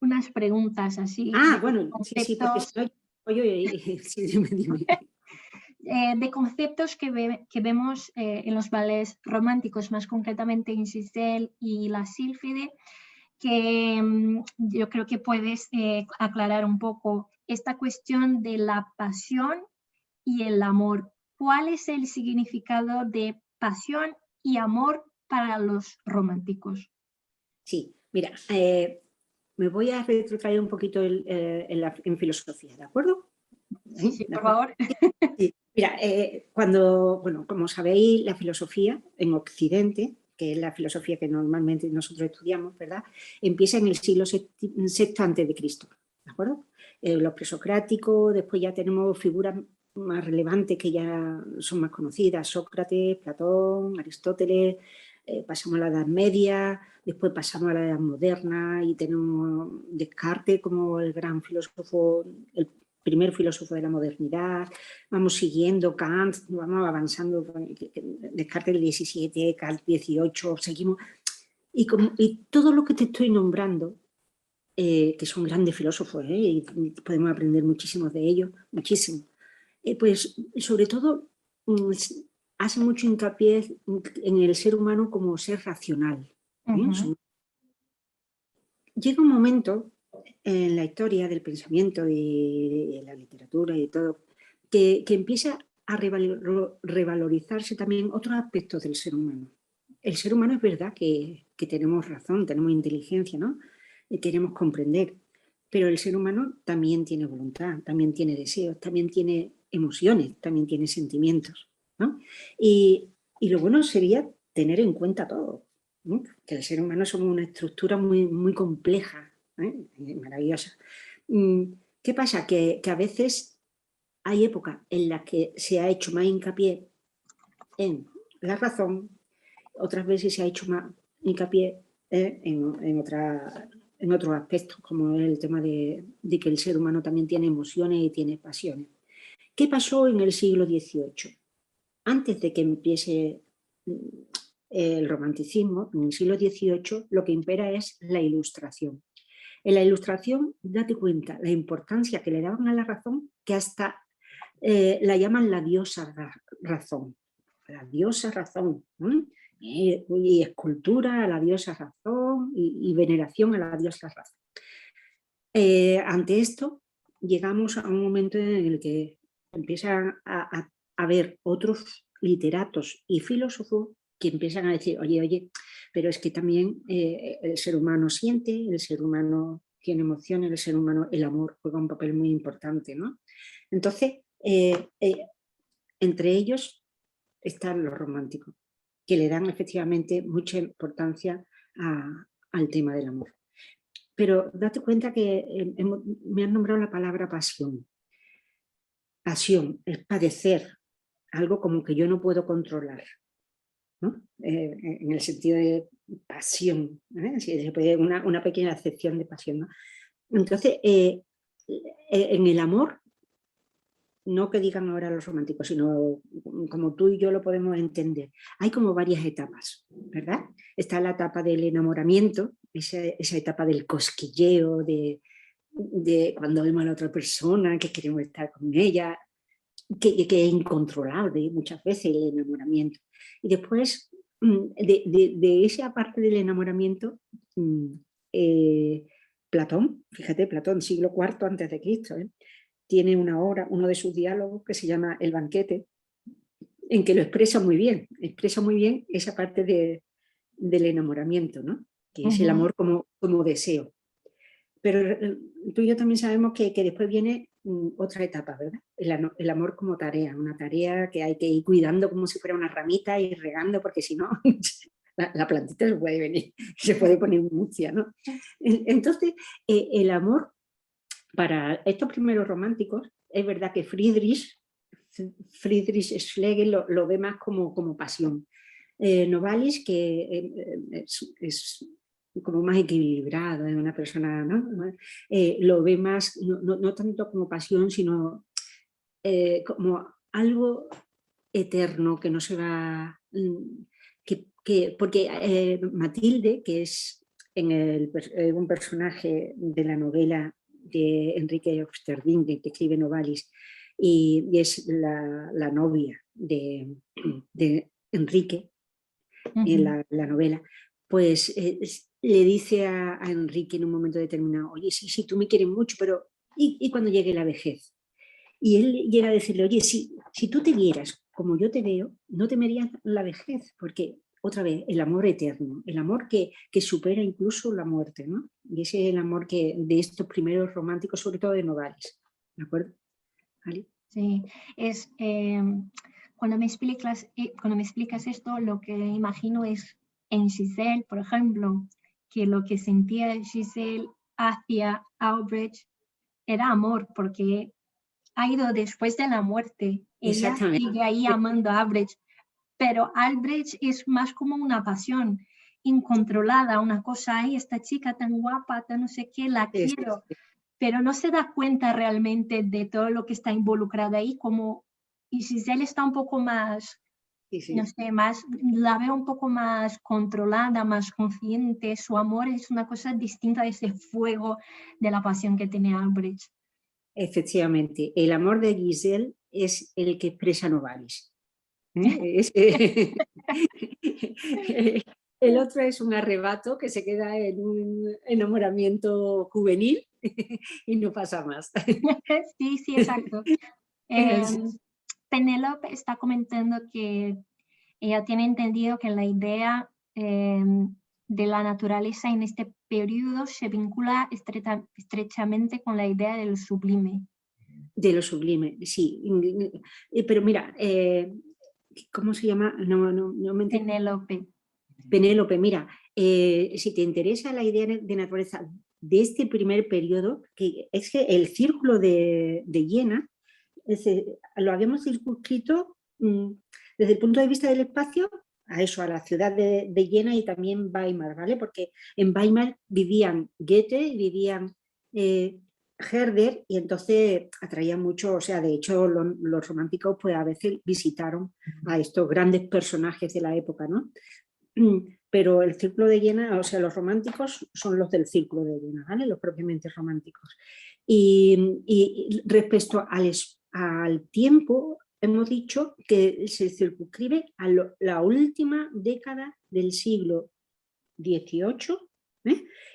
S1: unas preguntas así de
S2: Bueno, sí, porque
S1: conceptos.
S2: si no, oye, sí, dime.
S1: De conceptos que vemos en los ballets románticos, más concretamente en Giselle y la Sílfide, que yo creo que puedes aclarar un poco esta cuestión de la pasión y el amor. ¿Cuál es el significado de pasión y amor para los románticos?
S2: Sí, mira, me voy a retrotraer un poquito en filosofía, ¿de acuerdo?
S1: Sí,
S2: ¿De
S1: por
S2: acuerdo?
S1: favor.
S2: Sí. Mira, como sabéis, la filosofía en Occidente, que es la filosofía que normalmente nosotros estudiamos, ¿verdad? Empieza en el siglo VI antes de Cristo, ¿de acuerdo? Los presocráticos, después ya tenemos figuras más relevantes que ya son más conocidas, Sócrates, Platón, Aristóteles, pasamos a la Edad Media, después pasamos a la Edad Moderna y tenemos Descartes como el gran filósofo, el primer filósofo de la modernidad, vamos siguiendo Kant, vamos avanzando, Descartes del 17, Kant 18, seguimos, y todo lo que te estoy nombrando, que son grandes filósofos, y podemos aprender muchísimos de ellos, muchísimo, pues sobre todo hace mucho hincapié en el ser humano como ser racional. Llega un momento en la historia del pensamiento y de la literatura y todo, que empieza a revalorizarse también otros aspectos del ser humano. El ser humano es verdad que tenemos razón, tenemos inteligencia, ¿no? Y queremos comprender, pero el ser humano también tiene voluntad, también tiene deseos, también tiene emociones, también tiene sentimientos, ¿no? Y lo bueno sería tener en cuenta todo, ¿no? Que el ser humano somos una estructura muy compleja, maravillosa. ¿Qué pasa? Que a veces hay épocas en las que se ha hecho más hincapié en la razón, otras veces se ha hecho más hincapié en otros aspectos, como el tema de que el ser humano también tiene emociones y tiene pasiones. ¿Qué pasó en el siglo XVIII? Antes de que empiece el romanticismo, en el siglo XVIII lo que impera es la ilustración. En la ilustración, date cuenta la importancia que le daban a la razón, que hasta la llaman la diosa razón. La diosa razón. Y escultura a la diosa razón y veneración a la diosa razón. Ante esto, llegamos a un momento en el que empiezan a haber otros literatos y filósofos que empiezan a decir, oye, pero es que también el ser humano siente, el ser humano tiene emociones, el ser humano, el amor juega un papel muy importante, ¿no? Entonces, entre ellos están los románticos, que le dan efectivamente mucha importancia al tema del amor. Pero date cuenta que me han nombrado la palabra pasión. Pasión es padecer algo como que yo no puedo controlar, ¿no? En el sentido de pasión, si se puede, una pequeña acepción de pasión, ¿no? Entonces, en el amor no que digan ahora los románticos, sino como tú y yo lo podemos entender. Hay como varias etapas, ¿verdad? Está la etapa del enamoramiento, esa etapa del cosquilleo, de cuando vemos a la otra persona, que queremos estar con ella, que es incontrolable muchas veces el enamoramiento. Y después de esa parte del enamoramiento, Platón, fíjate, Platón, siglo IV antes de Cristo, tiene una obra, uno de sus diálogos que se llama El banquete, en que lo expresa muy bien esa parte del enamoramiento, ¿no? Que es el amor como deseo. Pero tú y yo también sabemos que después viene otra etapa, ¿verdad? El amor como tarea, una tarea que hay que ir cuidando como si fuera una ramita y regando, porque si no, la plantita se puede poner mucia, ¿no? Entonces, el amor para estos primeros románticos, es verdad que Friedrich Schlegel lo ve más como pasión. Novalis, que es como más equilibrado, es una persona, ¿no? Lo ve más, no tanto como pasión, sino como algo eterno que no se va... porque Matilde, que es un personaje de la novela de Enrique Obsterding, que escribe Novalis, y es la novia de Enrique en la novela, pues le dice a Enrique en un momento determinado, oye, sí, tú me quieres mucho, pero ¿y cuando llegue la vejez? Y él llega a decirle, oye, si tú te vieras como yo te veo, no temerías la vejez, porque otra vez, el amor eterno, el amor que supera incluso la muerte, ¿no? Y ese es el amor de estos primeros románticos, sobre todo de Novalis, ¿de acuerdo? ¿Vale?
S1: Sí, es, cuando me explicas esto, lo que imagino es en Giselle, por ejemplo, que lo que sentía Giselle hacia Albrecht era amor, porque ha ido después de la muerte. Ella sigue ahí amando a Albrecht, pero Albrecht es más como una pasión incontrolada, una cosa, ay, esta chica tan guapa, tan no sé qué, la quiero. Pero no se da cuenta realmente de todo lo que está involucrado ahí, como, y Giselle está un poco más, no sé, la veo un poco más controlada, más consciente, su amor es una cosa distinta de ese fuego de la pasión que tiene Albrecht.
S2: Efectivamente, el amor de Giselle es el que expresa Novalis. El otro es un arrebato que se queda en un enamoramiento juvenil y no pasa más.
S1: Sí, exacto. Penélope está comentando que ella tiene entendido que la idea de la naturaleza en este periodo se vincula estrechamente con la idea de lo sublime.
S2: De lo sublime, sí. Pero mira, ¿cómo se llama? No me
S1: Penélope.
S2: Penélope, mira, si te interesa la idea de naturaleza de este primer periodo, que es que el círculo de Jena, lo habíamos circunscrito desde el punto de vista del espacio a la ciudad de Jena y también Weimar, ¿vale? Porque en Weimar vivían Goethe, vivían Herder, y entonces atraían mucho, o sea, de hecho los románticos pues a veces visitaron a estos grandes personajes de la época, ¿no? Pero el círculo de Jena, o sea, los románticos son los del círculo de Jena, ¿vale? Los propiamente románticos. Y respecto al tiempo, hemos dicho que se circunscribe a la última década del siglo XVIII,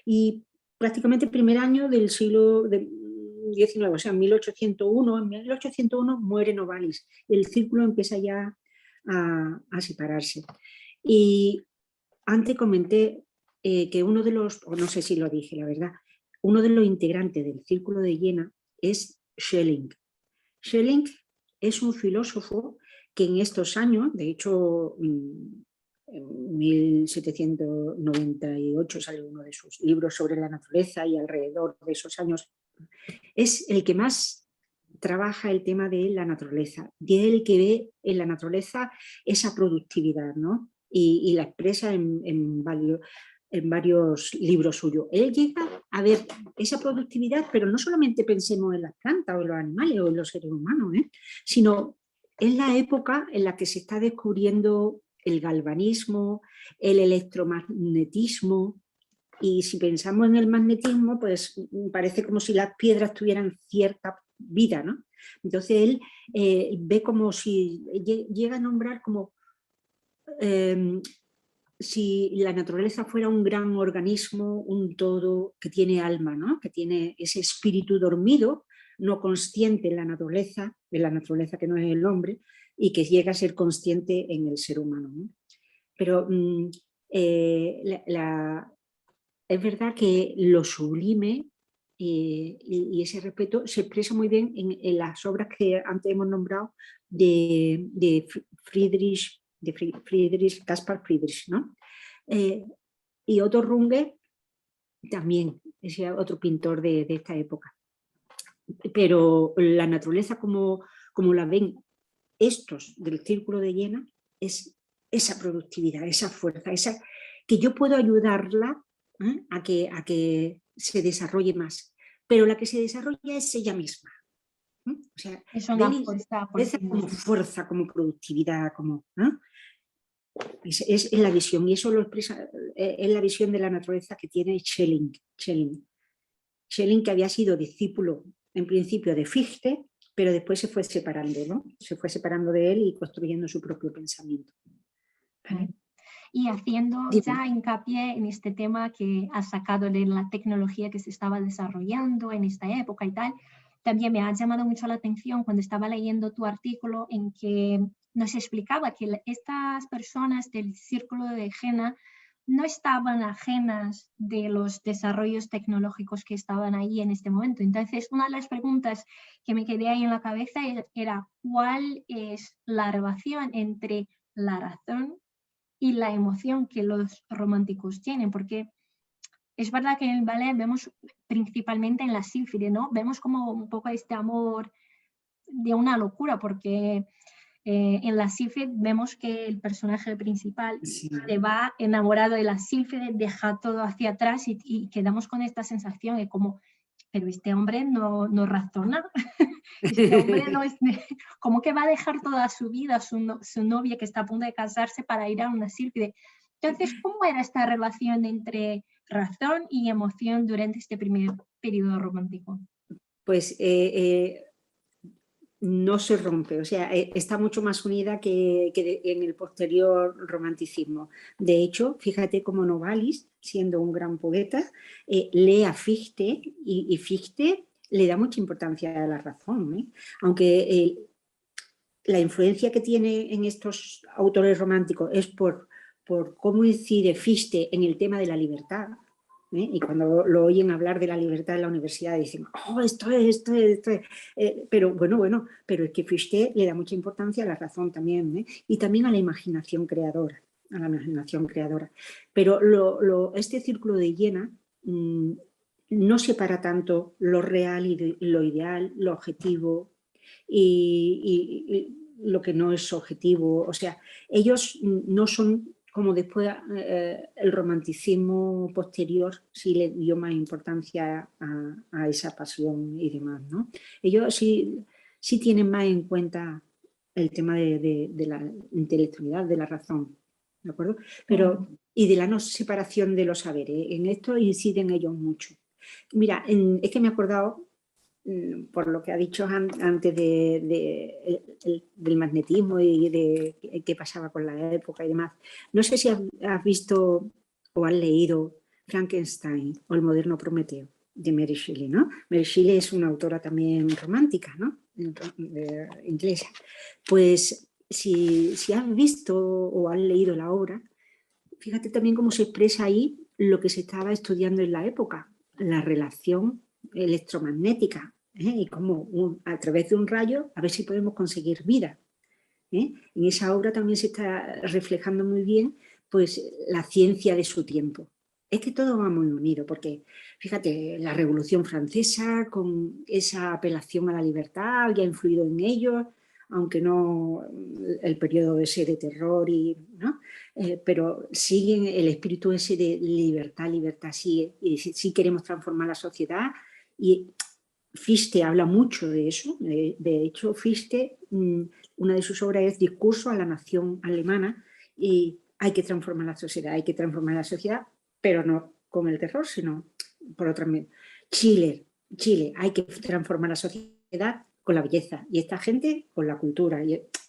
S2: y prácticamente el primer año del siglo XIX, o sea, en 1801 muere Novalis. El círculo empieza ya a separarse. Y antes comenté que uno de los, o no sé si lo dije, la verdad, uno de los integrantes del Círculo de Jena es Schelling. Schelling es un filósofo que en estos años, de hecho, en 1798 sale uno de sus libros sobre la naturaleza, y alrededor de esos años es el que más trabaja el tema de la naturaleza, y es el que ve en la naturaleza esa productividad, ¿no? Y la expresa en varios libros suyos. Él llega a ver esa productividad, pero no solamente pensemos en las plantas o en los animales o en los seres humanos, sino en la época en la que se está descubriendo el galvanismo, el electromagnetismo, y si pensamos en el magnetismo, pues parece como si las piedras tuvieran cierta vida, ¿no? Entonces él ve como si, llega a nombrar como si la naturaleza fuera un gran organismo, un todo que tiene alma, ¿no? Que tiene ese espíritu dormido, no consciente en la naturaleza que no es el hombre, y que llega a ser consciente en el ser humano, ¿no? Pero es verdad que lo sublime y ese respeto se expresa muy bien en las obras que antes hemos nombrado de Friedrich, Caspar Friedrich, ¿no? Y Otto Runge también, es otro pintor de esta época. Pero la naturaleza como la ven estos del círculo de Jena es esa productividad, esa fuerza, que yo puedo ayudarla a que se desarrolle más, pero la que se desarrolla es ella misma. O sea,
S1: Es una fuerza por sí
S2: como
S1: misma.
S2: fuerza, como productividad, como... Es la visión, y eso lo expresa, es la visión de la naturaleza que tiene Schelling, que había sido discípulo en principio de Fichte, pero después se fue separando, ¿no? Se fue separando de él y construyendo su propio pensamiento. ¿Vale?
S1: Y haciendo ya hincapié en este tema que has sacado de la tecnología que se estaba desarrollando en esta época y tal, también me ha llamado mucho la atención cuando estaba leyendo tu artículo en que nos explicaba que estas personas del círculo de Jena no estaban ajenas de los desarrollos tecnológicos que estaban ahí en este momento. Entonces, una de las preguntas que me quedé ahí en la cabeza era ¿cuál es la relación entre la razón y la emoción que los románticos tienen? Porque es verdad que en el ballet vemos principalmente en la sílfide, ¿no? Vemos como un poco este amor de una locura, porque en la sílfide vemos que el personaje principal se va enamorado de la sílfide, deja todo hacia atrás y quedamos con esta sensación de como, pero este hombre no razona, este hombre no es, ¿cómo que va a dejar toda su vida su novia que está a punto de casarse para ir a una sílfide? Entonces, ¿cómo era esta relación entre razón y emoción durante este primer periodo romántico?
S2: Pues no se rompe, o sea, está mucho más unida que en el posterior romanticismo. De hecho, fíjate cómo Novalis, siendo un gran poeta, lee a Fichte y Fichte le da mucha importancia a la razón, ¿eh? Aunque la influencia que tiene en estos autores románticos es por cómo incide Fichte en el tema de la libertad, y cuando lo oyen hablar de la libertad en la universidad dicen, oh, esto es. Pero bueno, pero es que Fichte le da mucha importancia a la razón también, y también a la imaginación creadora, Pero este círculo de Jena no separa tanto lo real y lo ideal, lo objetivo y lo que no es objetivo. O sea, ellos no son como después el romanticismo posterior sí le dio más importancia a esa pasión y demás, ¿no? Ellos sí tienen más en cuenta el tema de la intelectualidad, de la razón, ¿de acuerdo? Pero, y de la no separación de los saberes. En esto inciden ellos mucho. Mira, es que me he acordado, por lo que ha dicho antes del magnetismo y de qué pasaba con la época y demás. No sé si has visto o has leído Frankenstein o El moderno Prometeo de Mary Shelley, ¿no? Mary Shelley es una autora también romántica, ¿no? Inglesa. Pues si has visto o has leído la obra, fíjate también cómo se expresa ahí lo que se estaba estudiando en la época, la relación electromagnética, y cómo a través de un rayo a ver si podemos conseguir vida. En esa obra también se está reflejando muy bien pues, la ciencia de su tiempo. Es que todo va muy unido, porque fíjate, la Revolución Francesa con esa apelación a la libertad había influido en ellos, aunque no el periodo ese de terror, ¿no? Pero siguen el espíritu ese de libertad, libertad sigue, y sí queremos transformar la sociedad. Y Fichte habla mucho de eso. De hecho, Fichte, una de sus obras es Discurso a la nación alemana, y hay que transformar la sociedad, pero no con el terror, sino por otra medio. Chile, hay que transformar la sociedad con la belleza, y esta gente con la cultura,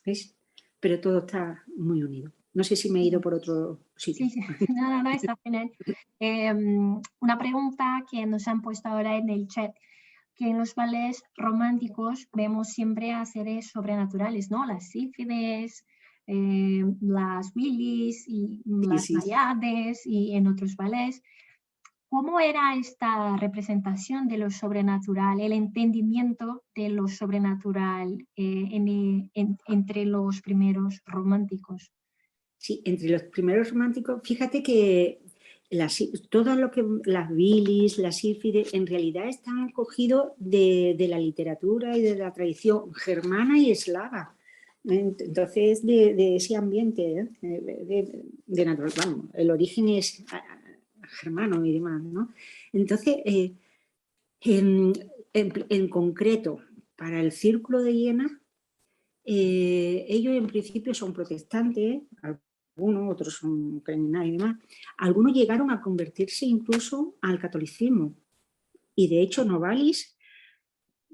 S2: ¿ves? Pero todo está muy unido. No sé si me he ido por otro sitio.
S1: Sí, no, está genial. Una pregunta que nos han puesto ahora en el chat, que en los ballets románticos vemos siempre a seres sobrenaturales, ¿no? Las sílfides, las Willis y las
S2: Sí.
S1: Náyades, y en otros ballets. ¿Cómo era esta representación de lo sobrenatural, el entendimiento de lo sobrenatural entre los primeros románticos?
S2: Sí, entre los primeros románticos, fíjate que todo lo que las bilis, las sílfides, en realidad están cogidos de la literatura y de la tradición germana y eslava. Entonces, de ese ambiente, de natural, vamos, el origen es germano y demás, ¿no? Entonces, en concreto, para el Círculo de Viena, ellos en principio son protestantes, algunos, otros son ucranianos y demás. Algunos llegaron a convertirse incluso al catolicismo. Y de hecho Novalis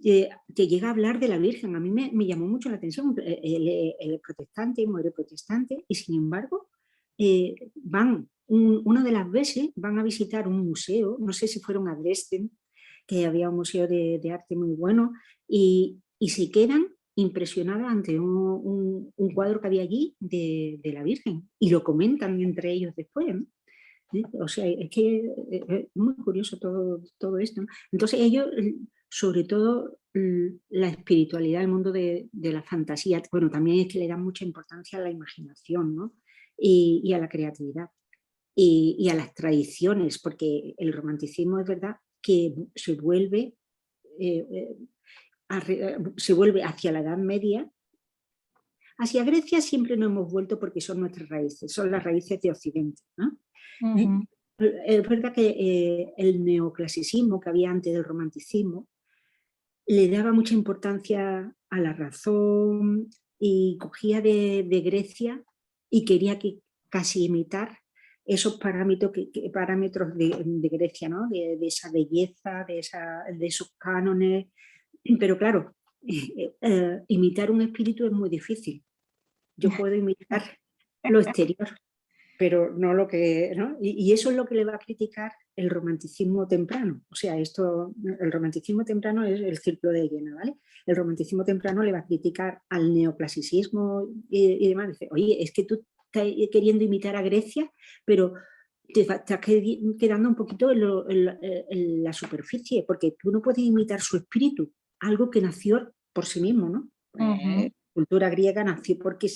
S2: te llega a hablar de la Virgen. A mí me llamó mucho la atención. El protestante, muere protestante, y sin embargo una de las veces van a visitar un museo, no sé si fueron a Dresden, que había un museo de arte muy bueno, y se quedan impresionadas ante un cuadro que había allí de la Virgen, y lo comentan entre ellos después, ¿no? O sea, es que es muy curioso todo esto, ¿no? Entonces ellos, sobre todo la espiritualidad, el mundo de la fantasía, bueno, también es que le dan mucha importancia a la imaginación, ¿no? Y a la creatividad y a las tradiciones, porque el romanticismo es verdad que se vuelve hacia la Edad Media. Hacia Grecia siempre no hemos vuelto porque son nuestras raíces, son las raíces de Occidente, ¿no?
S1: Uh-huh.
S2: Es verdad que el neoclasicismo que había antes del romanticismo le daba mucha importancia a la razón y cogía de Grecia y quería casi imitar esos parámetros de Grecia, ¿no? De esa belleza, de esos cánones. Pero claro, imitar un espíritu es muy difícil. Yo puedo imitar lo exterior, pero no lo que, ¿no? Y eso es lo que le va a criticar el romanticismo temprano. O sea, el romanticismo temprano es el Círculo de Viena, ¿vale? El romanticismo temprano le va a criticar al neoclasicismo y demás. Dice, oye, es que tú estás queriendo imitar a Grecia, pero te estás quedando un poquito en la superficie, porque tú no puedes imitar su espíritu, algo que nació por sí mismo, ¿no?
S1: Uh-huh.
S2: Cultura griega nació porque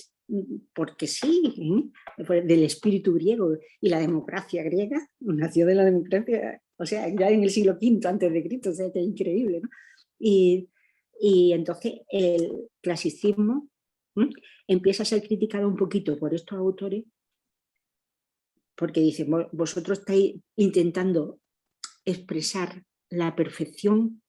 S2: sí, del espíritu griego, y la democracia griega nació de la democracia, o sea, ya en el siglo V antes de Cristo, o sea, que es increíble, ¿no? Y entonces el clasicismo empieza a ser criticado un poquito por estos autores, porque dicen, vosotros estáis intentando expresar la perfección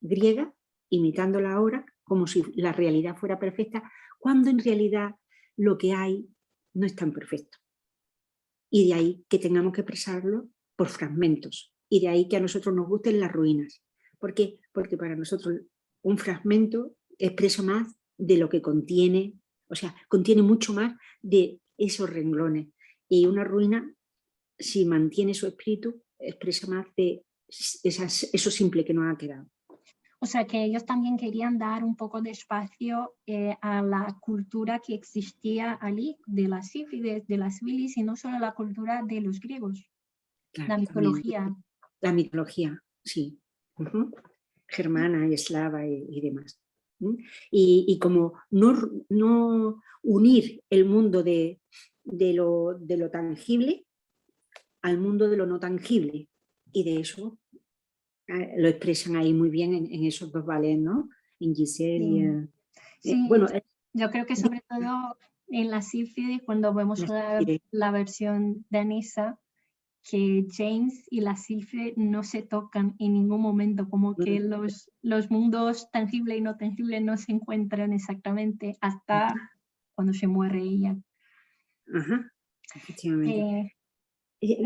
S2: griega, imitándola ahora, como si la realidad fuera perfecta, cuando en realidad lo que hay no es tan perfecto. Y de ahí que tengamos que expresarlo por fragmentos. Y de ahí que a nosotros nos gusten las ruinas. ¿Por qué? Porque para nosotros un fragmento expresa más de lo que contiene, o sea, contiene mucho más de esos renglones. Y una ruina, si mantiene su espíritu, expresa más de eso simple que nos ha quedado.
S1: O sea, que ellos también querían dar un poco de espacio a la cultura que existía allí, de las sífides, de las bilis, y no solo la cultura de los griegos,
S2: Claro,
S1: la mitología.
S2: La mitología, sí. Germana y eslava y demás. Y como no unir el mundo de lo tangible al mundo de lo no tangible. Y de eso lo expresan ahí muy bien en esos dos ballets, ¿no? En Giselle.
S1: Sí. Sí,
S2: Bueno,
S1: Yo creo que sobre todo en la Sílfide, cuando vemos la versión danesa, que James y la Sílfide no se tocan en ningún momento, como que los mundos tangible y no tangible no se encuentran exactamente hasta cuando se muere ella.
S2: Ajá, efectivamente.
S1: Ay,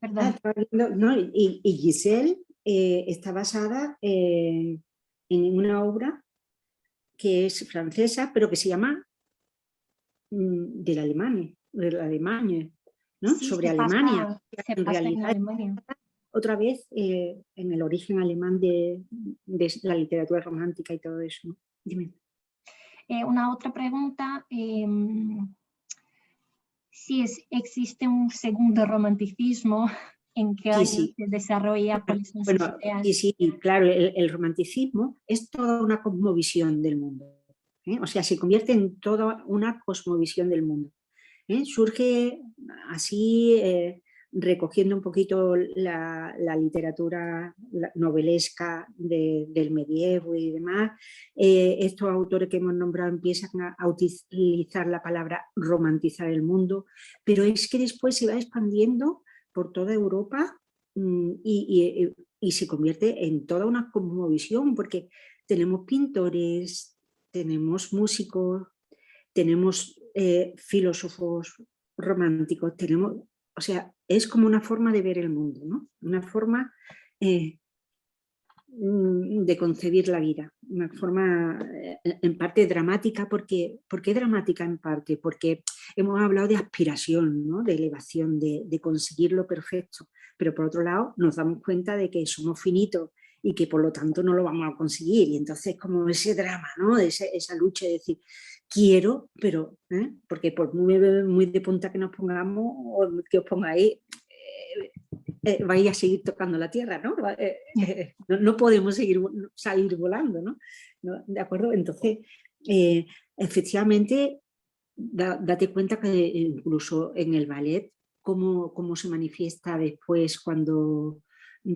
S1: perdón.
S2: Y Giselle está basada en una obra que es francesa, pero que se llama del Alemania, ¿no?
S1: Sí,
S2: sobre Alemania.
S1: Se pasa en Alemania.
S2: Otra vez en el origen alemán de la literatura romántica y todo eso, ¿no? Dime.
S1: Una otra pregunta, si existe un segundo romanticismo, ¿en qué años se desarrolla? ¿Cuáles son sus ideas?
S2: Sí, claro, el romanticismo es toda una cosmovisión del mundo, ¿eh? O sea, se convierte en toda una cosmovisión del mundo, ¿eh? Surge así, recogiendo un poquito la literatura novelesca del medievo y demás. Estos autores que hemos nombrado empiezan a utilizar la palabra romantizar el mundo, pero es que después se va expandiendo por toda Europa y se convierte en toda una cosmovisión, porque tenemos pintores, tenemos músicos, tenemos filósofos románticos, o sea, es como una forma de ver el mundo, ¿no? Una forma de concebir la vida, una forma en parte dramática. ¿Por qué dramática en parte? Porque hemos hablado de aspiración, ¿no? De elevación, de conseguir lo perfecto, pero por otro lado nos damos cuenta de que somos finitos y que por lo tanto no lo vamos a conseguir, y entonces como ese drama, ¿no? Esa lucha de decir, quiero, pero, porque por muy de punta que nos pongamos o que os pongáis, vais a seguir tocando la tierra, ¿no? No podemos salir volando, ¿no? ¿De acuerdo? Entonces, efectivamente, date cuenta que incluso en el ballet, cómo se manifiesta después cuando...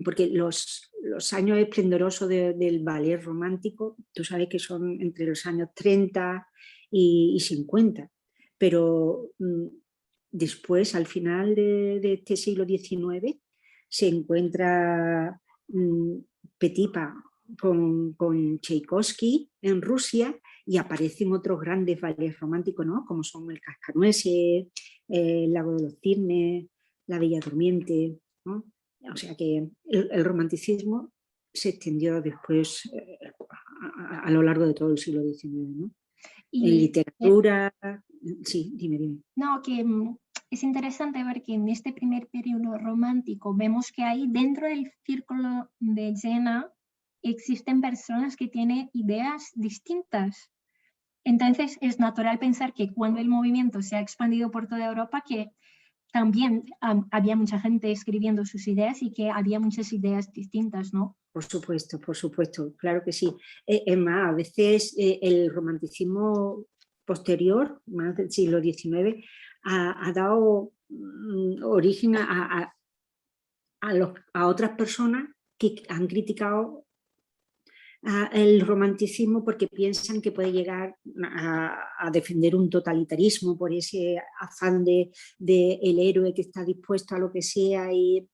S2: Porque los años esplendorosos del ballet romántico, tú sabes que son entre los años 30 y 50, pero después, al final de este siglo XIX, se encuentra Petipa con Tchaikovsky en Rusia, y aparecen otros grandes ballets románticos, ¿no? Como son el Cascanueces, el Lago de los Cisnes, la Bella Durmiente, ¿no? O sea que el romanticismo se extendió después a lo largo de todo el siglo XIX, ¿no? En literatura... Sí, dime.
S1: No, que es interesante ver que en este primer periodo romántico vemos que ahí dentro del círculo de Jena existen personas que tienen ideas distintas. Entonces es natural pensar que cuando el movimiento se ha expandido por toda Europa, que también había mucha gente escribiendo sus ideas y que había muchas ideas distintas, ¿no?
S2: Por supuesto, claro que sí. Es más, a veces el romanticismo posterior, más del siglo XIX, ha dado origen a otras personas que han criticado el romanticismo porque piensan que puede llegar a defender un totalitarismo por ese afán de el héroe que está dispuesto a lo que sea, y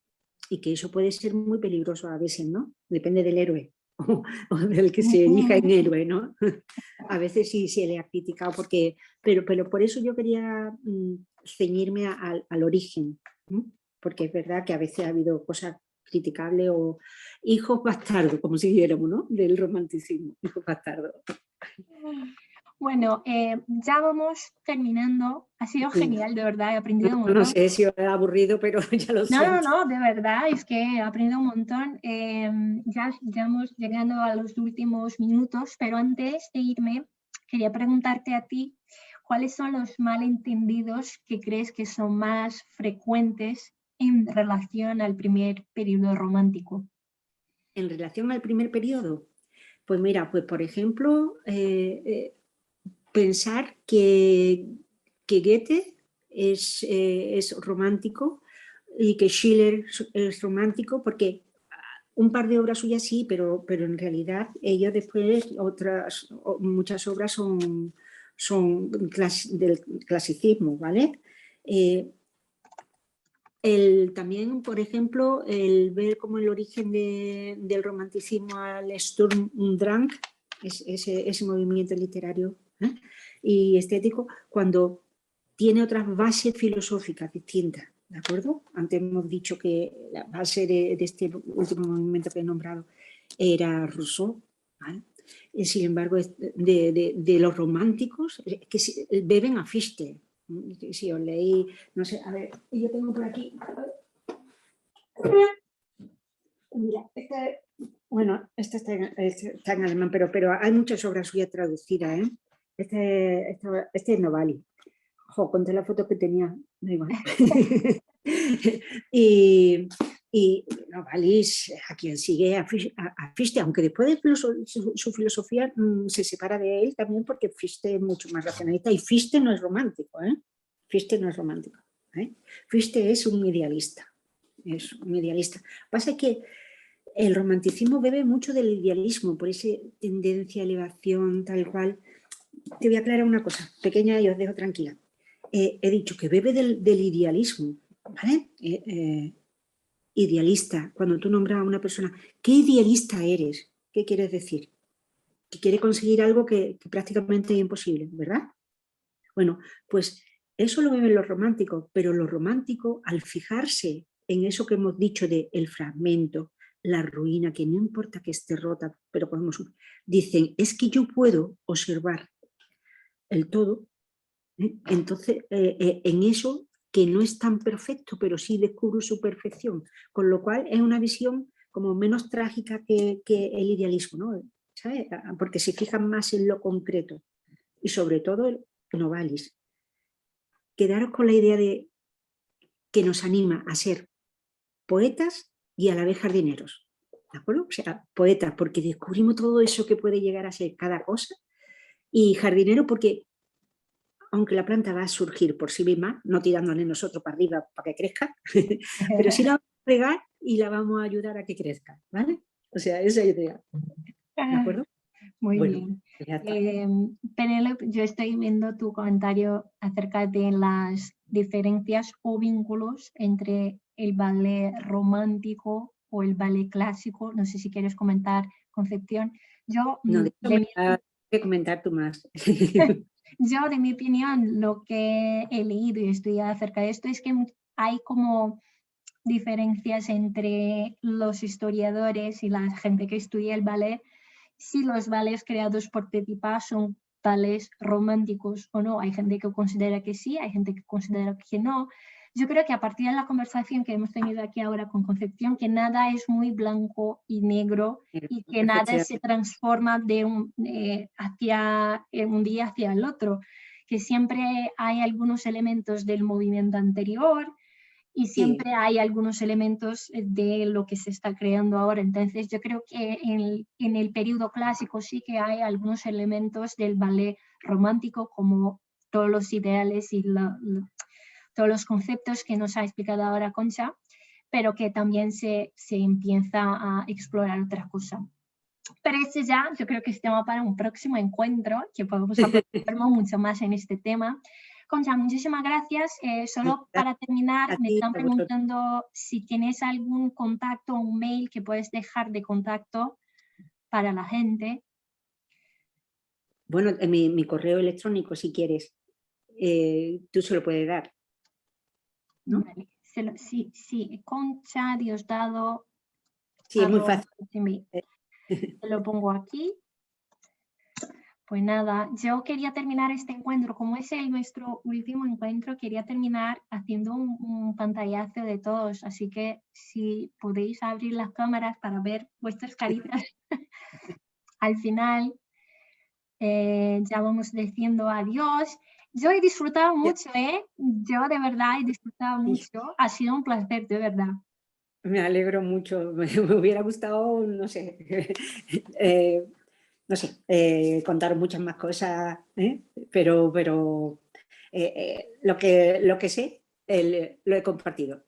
S2: que eso puede ser muy peligroso a veces, ¿no? Depende del héroe o del que se elija en héroe, ¿no? A veces sí se le ha criticado, pero por eso yo quería ceñirme al origen, ¿no? Porque es verdad que a veces ha habido cosas criticables o hijos bastardos, como si dijéramos, ¿no? Del romanticismo, hijos bastardos.
S1: Bueno, ya vamos terminando. Ha sido genial, de verdad, he aprendido un montón.
S2: No sé si os he aburrido, pero ya lo siento.
S1: No, de verdad, es que he aprendido un montón. Ya estamos llegando a los últimos minutos, pero antes de irme, quería preguntarte a ti, ¿cuáles son los malentendidos que crees que son más frecuentes en relación al primer periodo romántico?
S2: En relación al primer periodo, pues mira, pues por ejemplo, pensar que Goethe es romántico y que Schiller es romántico, porque un par de obras suyas sí, pero en realidad ellos después muchas obras son son del clasicismo, ¿vale? También, por ejemplo, el ver como el origen del romanticismo al Sturm und Drang, ese movimiento literario y estético, cuando tiene otras bases filosóficas distintas, ¿de acuerdo? Antes hemos dicho que la base de este último movimiento que he nombrado era Rousseau, ¿vale? Sin embargo, de los románticos, que beben a Fichte. Si os leí, no sé, a ver, yo tengo por aquí. Mira, este está en alemán, pero hay muchas obras suyas traducidas, ¿eh? Este es Novalis. Jo, conté la foto que tenía, da igual. y Novalis, a quien sigue a Fichte, aunque después de su filosofía se separa de él también porque Fichte es mucho más racionalista y Fichte no es romántico, ¿eh? Fichte no es romántico, ¿eh? Fichte es un idealista, es un idealista. Pasa que el romanticismo bebe mucho del idealismo, por esa tendencia a elevación, tal cual. Te voy a aclarar una cosa pequeña y os dejo tranquila. He dicho que bebe del idealismo, ¿vale? Idealista, cuando tú nombras a una persona, ¿qué idealista eres? ¿Qué quieres decir? Que quiere conseguir algo que prácticamente es imposible, ¿verdad? Bueno, pues eso lo beben los románticos, pero los románticos, al fijarse en eso que hemos dicho de el fragmento, la ruina, que no importa que esté rota, pero podemos, dicen, es que yo puedo observar el todo, entonces en eso que no es tan perfecto, pero sí descubro su perfección, con lo cual es una visión como menos trágica que el idealismo, ¿no? ¿Sabes? Porque se fijan más en lo concreto y sobre todo el Novalis. Quedaros con la idea de que nos anima a ser poetas y a la vez jardineros, ¿de acuerdo? O sea, poetas porque descubrimos todo eso que puede llegar a ser cada cosa, y jardinero porque aunque la planta va a surgir por sí misma, no tirándole nosotros para arriba para que crezca, pero sí la vamos a pegar y la vamos a ayudar a que crezca, ¿vale? O sea, esa idea, ¿de acuerdo?
S1: Muy
S2: bueno,
S1: bien.
S2: Ya está.
S1: Penélope, yo estoy viendo tu comentario acerca de las diferencias o vínculos entre el ballet romántico o el ballet clásico. No sé si quieres comentar, Concepción. Yo,
S2: No,
S1: de
S2: que comentar tú más.
S1: Yo, de mi opinión, lo que he leído y estudiado acerca de esto es que hay como diferencias entre los historiadores y la gente que estudia el ballet, si los ballets creados por Petipa son ballets románticos o no. Hay gente que considera que sí, hay gente que considera que no. Yo creo que a partir de la conversación que hemos tenido aquí ahora con Concepción, que nada es muy blanco y negro y que nada se transforma de un día hacia el otro, que siempre hay algunos elementos del movimiento anterior y siempre hay algunos elementos de lo que se está creando ahora. Entonces yo creo que en el periodo clásico sí que hay algunos elementos del ballet romántico, como todos los ideales y todos los conceptos que nos ha explicado ahora Concha, pero que también se empieza a explorar otras cosas. Pero ese ya, yo creo que es tema para un próximo encuentro, que podemos aprender mucho más en este tema. Concha, muchísimas gracias. Solo para terminar, me están preguntando si tienes algún contacto, un mail que puedes dejar de contacto para la gente.
S2: Bueno, mi correo electrónico, si quieres, tú se lo puedes dar, ¿no?
S1: Vale. Sí, Concha Diosdado.
S2: Sí, es muy fácil.
S1: Te lo pongo aquí. Pues nada, yo quería terminar este encuentro, como es nuestro último encuentro, quería terminar haciendo un pantallazo de todos, así que si podéis abrir las cámaras para ver vuestras caritas al final, ya vamos diciendo adiós. Yo he disfrutado mucho, yo de verdad he disfrutado mucho, ha sido un placer, de verdad.
S2: Me alegro mucho, me hubiera gustado, no sé, contar muchas más cosas, pero lo que sé lo he compartido.